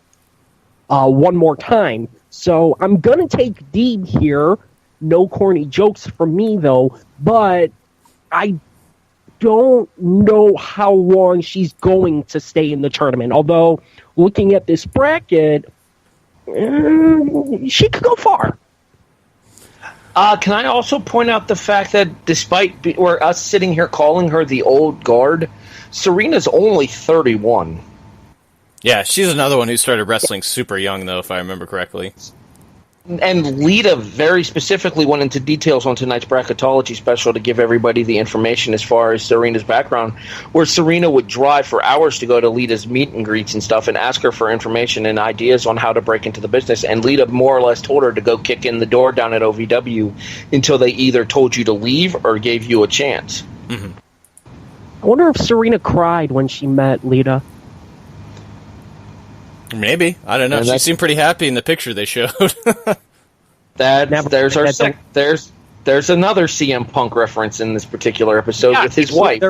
one more time. So I'm going to take D here. No corny jokes from me, though, but I don't know how long she's going to stay in the tournament. Although, looking at this bracket, she could go far. Can I also point out the fact that despite us sitting here calling her the old guard, Serena's only 31. Yeah, she's another one who started wrestling super young, though, if I remember correctly. And Lita very specifically went into details on tonight's Bracketology special to give everybody the information as far as Serena's background, where Serena would drive for hours to go to Lita's meet and greets and stuff and ask her for information and ideas on how to break into the business. And Lita more or less told her to go kick in the door down at OVW until they either told you to leave or gave you a chance. Mm-hmm. I wonder if Serena cried when she met Lita. Maybe. I don't know. And she seemed pretty happy in the picture they showed. There's another CM Punk reference in this particular episode with his wife.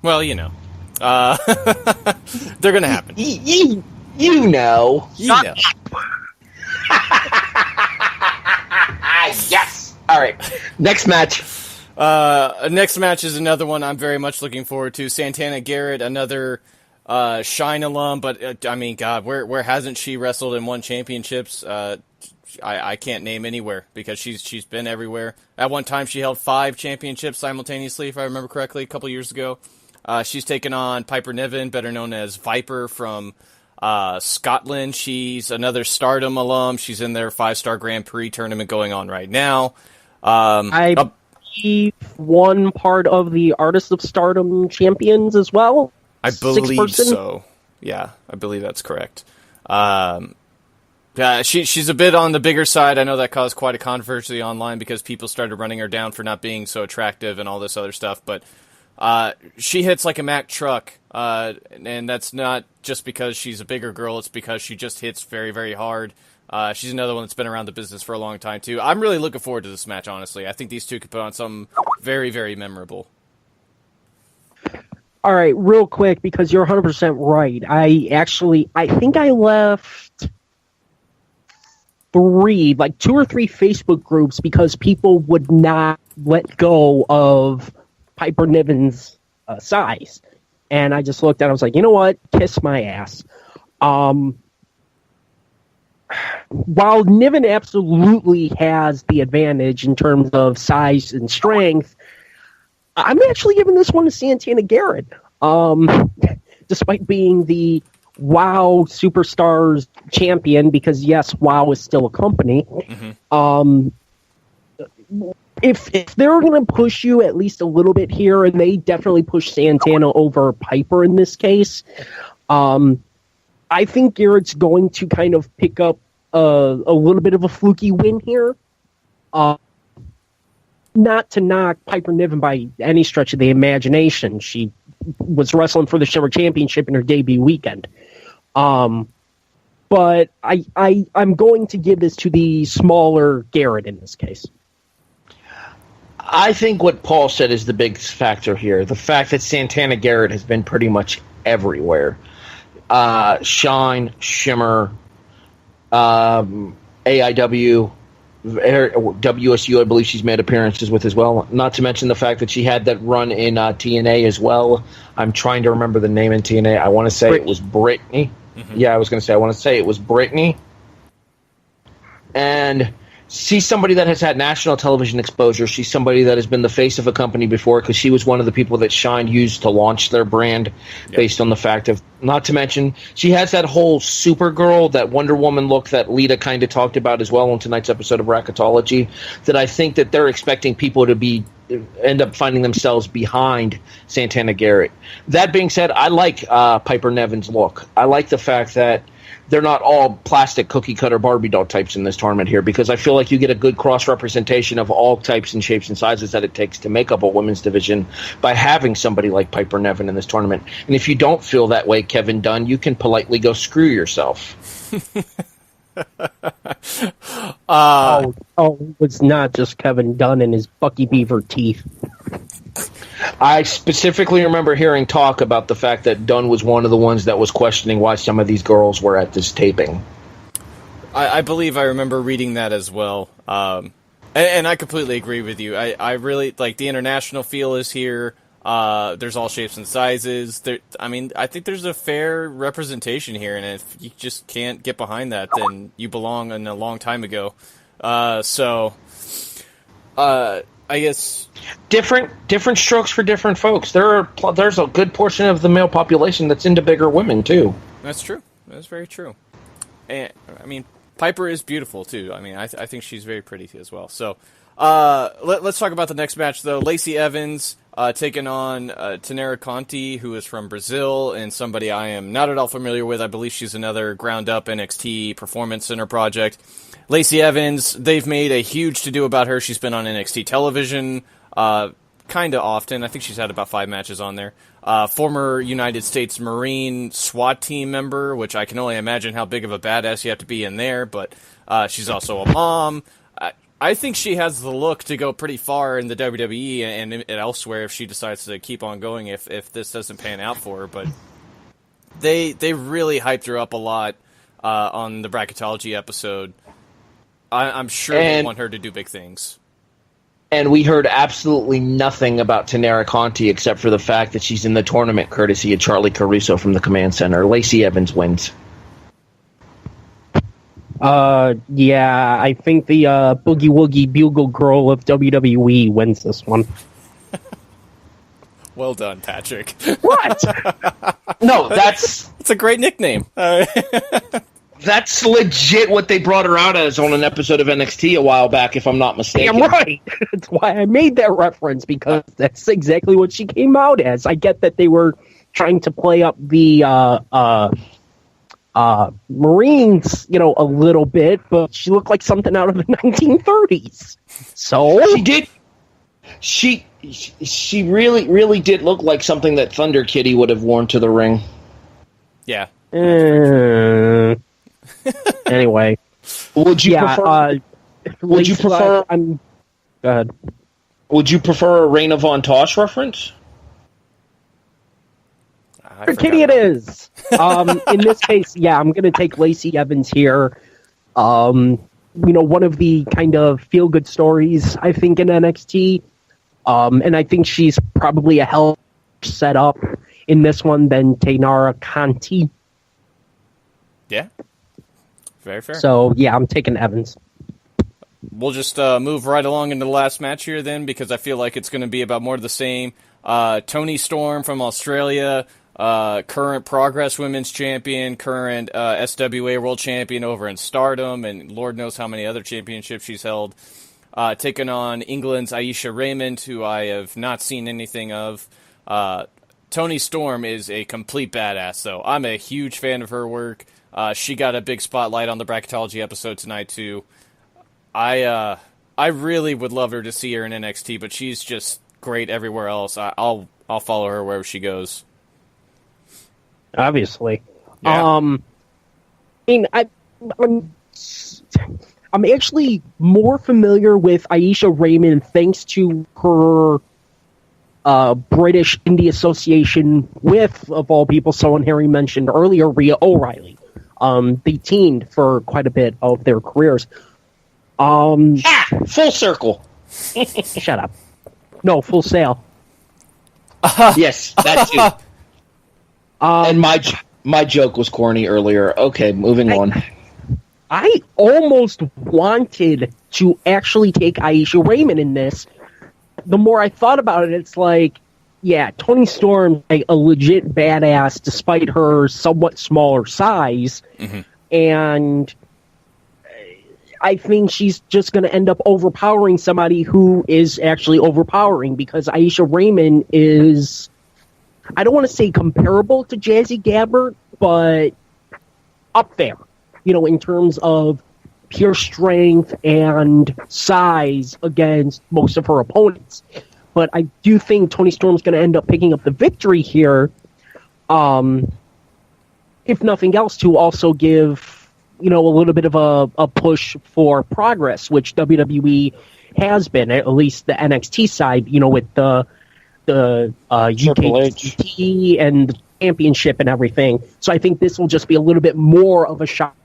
Well, you know. They're going to happen. You know. Yes! All right. Next match. Next match is another one I'm very much looking forward to. Santana Garrett, another Shine alum, but I mean, God, where hasn't she wrestled and won championships? I can't name anywhere because she's been everywhere. At one time, she held 5 championships simultaneously, if I remember correctly, a couple years ago. She's taken on Piper Niven, better known as Viper from Scotland. She's another Stardom alum. She's in their 5-star Grand Prix tournament going on right now. I believe one part of the Artist of Stardom champions as well. I believe so. Yeah, I believe that's correct. She's a bit on the bigger side. I know that caused quite a controversy online because people started running her down for not being so attractive and all this other stuff. But she hits like a Mack truck, and that's not just because she's a bigger girl. It's because she just hits very, very hard. She's another one that's been around the business for a long time, too. I'm really looking forward to this match, honestly. I think these two could put on something very, very memorable. All right, real quick, because you're 100% right. I think I left 2 or 3 Facebook groups because people would not let go of Piper Niven's size. And I just looked at it, I was like, you know what? Kiss my ass. While Niven absolutely has the advantage in terms of size and strength, I'm actually giving this one to Santana Garrett. Despite being the WoW Superstars champion, because yes, WoW is still a company. Mm-hmm. If they're going to push you at least a little bit here, and they definitely push Santana over Piper in this case, I think Garrett's going to kind of pick up a little bit of a fluky win here. Not to knock Piper Niven by any stretch of the imagination. She was wrestling for the Shimmer Championship in her debut weekend. But I'm going to give this to the smaller Garrett in this case. I think what Paul said is the big factor here. The fact that Santana Garrett has been pretty much everywhere. Shine, Shimmer, AIW, WSU, I believe she's made appearances with as well. Not to mention the fact that she had that run in TNA as well. I'm trying to remember the name in TNA. I want to say it was Brittany. Mm-hmm. Yeah, I was going to say, I want to say it was Brittany. And She's somebody that has had national television exposure. She's somebody that has been the face of a company before because she was one of the people that Shine used to launch their brand based on the fact of, not to mention, she has that whole Supergirl, that Wonder Woman look that Lita kind of talked about as well on tonight's episode of Bracketology, that I think that they're expecting people to end up finding themselves behind Santana Garrett. That being said, I like Piper Niven's look. I like the fact that they're not all plastic cookie-cutter Barbie doll types in this tournament here, because I feel like you get a good cross-representation of all types and shapes and sizes that it takes to make up a women's division by having somebody like Piper Niven in this tournament. And if you don't feel that way, Kevin Dunn, you can politely go screw yourself. It was not just Kevin Dunn and his Bucky Beaver teeth. I specifically remember hearing talk about the fact that Dunn was one of the ones that was questioning why some of these girls were at this taping. I believe I remember reading that as well. And I completely agree with you. I really, like, the international feel is here. There's all shapes and sizes. I think there's a fair representation here, and if you just can't get behind that, then you belong in a long time ago. I guess different strokes for different folks. There's a good portion of the male population that's into bigger women too. That's true. That's very true. And Piper is beautiful too. I think she's very pretty as well. So let's talk about the next match though. Lacey Evans taking on Tanera Conti, who is from Brazil and somebody I am not at all familiar with. I believe she's another ground up NXT Performance Center project. Lacey Evans, they've made a huge to-do about her. She's been on NXT television kind of often. I think she's had about 5 matches on there. Former United States Marine SWAT team member, which I can only imagine how big of a badass you have to be in there, but she's also a mom. I think she has the look to go pretty far in the WWE and elsewhere if she decides to keep on going if this doesn't pan out for her. But they really hyped her up a lot on the Bracketology episode. I'm sure they want her to do big things. And we heard absolutely nothing about Tanera Conti except for the fact that she's in the tournament courtesy of Charlie Caruso from the Command Center. Lacey Evans wins. Yeah, I think the Boogie Woogie Bugle Girl of WWE wins this one. Well done, Patrick. What? No, that's a great nickname. That's legit what they brought her out as on an episode of NXT a while back, if I'm not mistaken. Damn right. That's why I made that reference, because that's exactly what she came out as. I get that they were trying to play up the Marines, a little bit, but she looked like something out of the 1930s. So she did. She really, really did look like something that Thunder Kitty would have worn to the ring. Yeah. Anyway, would you prefer? Would you prefer? Go ahead. Would you prefer a Reina Von Tosh reference? Kitty, it is. In this case, yeah, I'm going to take Lacey Evans here. One of the kind of feel-good stories, I think, in NXT. And I think she's probably a hell set up in this one than Tanera Conti. Yeah. Very fair. So, yeah, I'm taking Evans. We'll just move right along into the last match here then, because I feel like it's going to be about more of the same. Toni Storm from Australia, current Progress Women's Champion, current SWA World Champion over in Stardom, and Lord knows how many other championships she's held. Taking on England's Aisha Raymond, who I have not seen anything of. Toni Storm is a complete badass, though. I'm a huge fan of her work. She got a big spotlight on the Bracketology episode tonight, too. I really would love her to see her in NXT, but she's just great everywhere else. I'll follow her wherever she goes. Obviously. Yeah. I'm actually more familiar with Aisha Raymond thanks to her British Indie Association with, of all people, someone Harry mentioned earlier, Rhea O'Reilly. They teamed for quite a bit of their careers. Full circle. Shut up. No, Full Sail. Yes, that too. And my joke was corny earlier. Okay, moving on. I almost wanted to actually take Aisha Raymond in this, the more I thought about it, it's like, yeah, Toni Storm, a legit badass despite her somewhat smaller size, and I think she's just going to end up overpowering somebody who is actually overpowering, because Aisha Raymond is, I don't want to say comparable to Jazzy Gabbert, but up there, in terms of pure strength and size against most of her opponents. But I do think Toni Storm's going to end up picking up the victory here, if nothing else, to also give, a little bit of a push for progress, which WWE has been, at least the NXT side, with the UKT and the championship and everything. So I think this will just be a little bit more of a shot at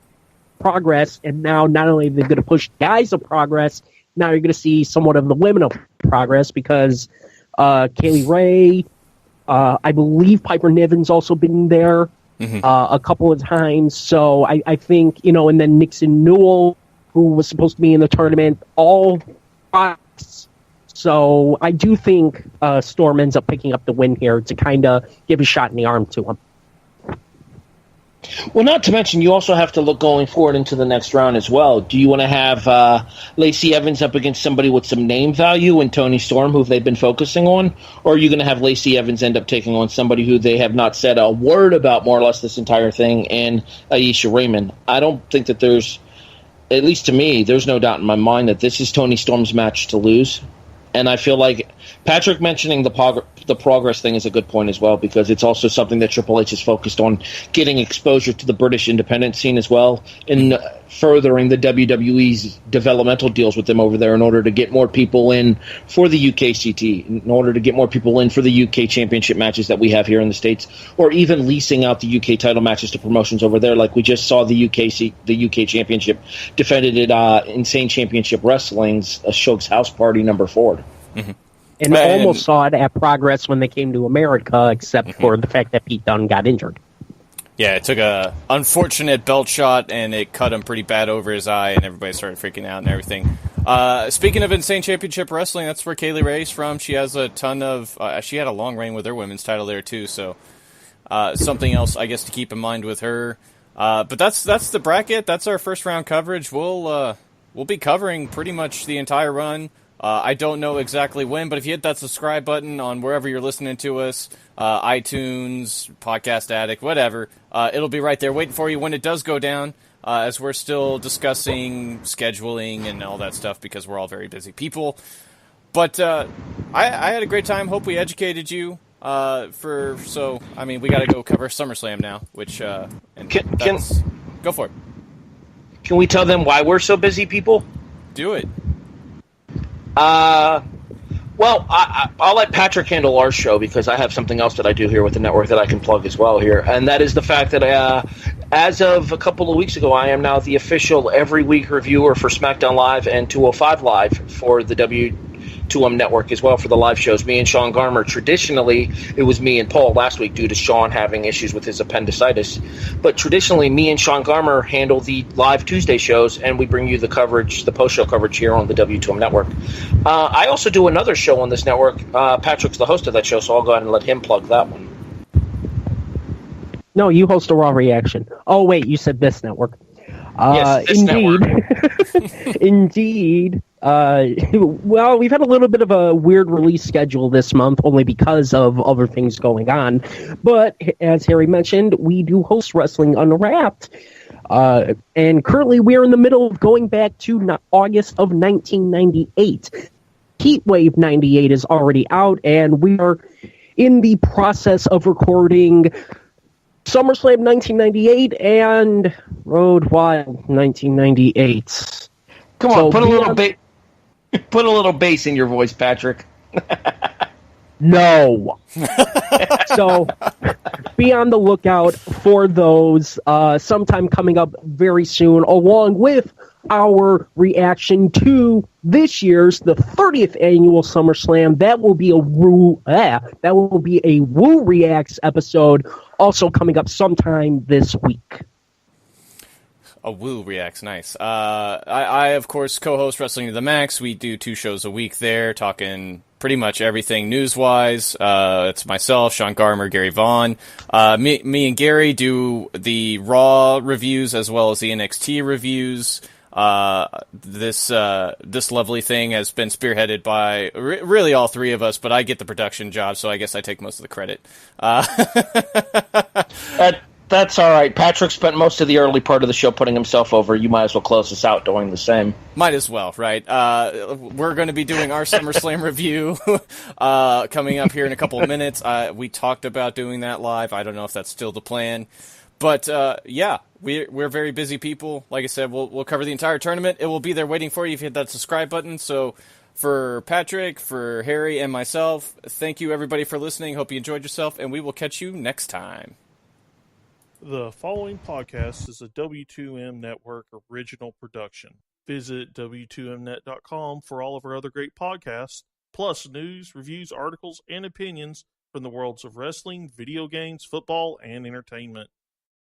progress, and now not only are they going to push guys of progress, now you're going to see somewhat of the women of progress, because Kaylee Ray, I believe Piper Niven's also been there a couple of times. So I think, and then Nixon Newell, who was supposed to be in the tournament, all progress. So I do think Storm ends up picking up the win here to kind of give a shot in the arm to him. Well, not to mention, you also have to look going forward into the next round as well. Do you want to have Lacey Evans up against somebody with some name value and Toni Storm, who they've been focusing on? Or are you going to have Lacey Evans end up taking on somebody who they have not said a word about more or less this entire thing, and Aisha Raymond? I don't think that there's, at least to me, there's no doubt in my mind that this is Toni Storm's match to lose. And I feel like Patrick mentioning the progress thing is a good point as well, because it's also something that Triple H is focused on, getting exposure to the British independent scene as well, and furthering the WWE's developmental deals with them over there in order to get more people in for the UKCT, in order to get more people in for the UK championship matches that we have here in the States, or even leasing out the UK title matches to promotions over there. Like we just saw the UK championship defended at Insane Championship Wrestling's Shogu's House Party number 4. And almost saw it at Progress when they came to America, except for the fact that Pete Dunne got injured. Yeah, it took a unfortunate belt shot, and it cut him pretty bad over his eye, and everybody started freaking out and everything. Speaking of Insane Championship Wrestling, that's where Kaylee Ray's from. She has a ton of... she had a long reign with her women's title there, too, so something else, I guess, to keep in mind with her. But that's the bracket. That's our first-round coverage. We'll be covering pretty much the entire run. I don't know exactly when, but if you hit that subscribe button on wherever you're listening to us, iTunes, Podcast Addict, whatever, it'll be right there waiting for you when it does go down, as we're still discussing scheduling and all that stuff, because we're all very busy people. But I had a great time. Hope we educated you. We got to go cover SummerSlam now, which go for it. Can we tell them why we're so busy, people? Do it. Well, I'll let Patrick handle our show, because I have something else that I do here with the network that I can plug as well here, and that is the fact that as of a couple of weeks ago, I am now the official every week reviewer for SmackDown Live and 205 Live for the W2M network as well for the live shows. Me and Sean Garmer, traditionally, it was me and Paul last week due to Sean having issues with his appendicitis. But traditionally, me and Sean Garmer handle the live Tuesday shows, and we bring you the coverage, the post-show coverage here on the W2M network. I also do another show on this network. Patrick's the host of that show, so I'll go ahead and let him plug that one. No, you host a Raw Reaction. Oh, wait, you said this network. Yes, this indeed. network. Indeed. Well, we've had a little bit of a weird release schedule this month, only because of other things going on. But as Harry mentioned, we do host Wrestling Unwrapped. And currently we're in the middle of going back to August of 1998. Heatwave 98 is already out, and we are in the process of recording SummerSlam 1998 and Road Wild 1998. Come on, put a little bass in your voice, Patrick. No. So be on the lookout for those sometime coming up very soon, along with our reaction to this year's the 30th annual SummerSlam. That will be a Woo Reacts episode, also coming up sometime this week. A woo reacts, nice. I of course, co-host Wrestling to the Max. We do 2 shows a week there, talking pretty much everything news-wise. It's myself, Sean Garmer, Gary Vaughn. Me and Gary do the Raw reviews as well as the NXT reviews. This lovely thing has been spearheaded by really all 3 of us, but I get the production job, so I guess I take most of the credit. That's all right. Patrick spent most of the early part of the show putting himself over. You might as well close us out doing the same. Might as well, right? We're going to be doing our SummerSlam review coming up here in a couple of minutes. We talked about doing that live. I don't know if that's still the plan. But, yeah, we're very busy people. Like I said, we'll cover the entire tournament. It will be there waiting for you if you hit that subscribe button. So for Patrick, for Harry, and myself, thank you, everybody, for listening. Hope you enjoyed yourself, and we will catch you next time. The following podcast is a W2M Network original production. Visit W2Mnet.com for all of our other great podcasts, plus news, reviews, articles, and opinions from the worlds of wrestling, video games, football, and entertainment.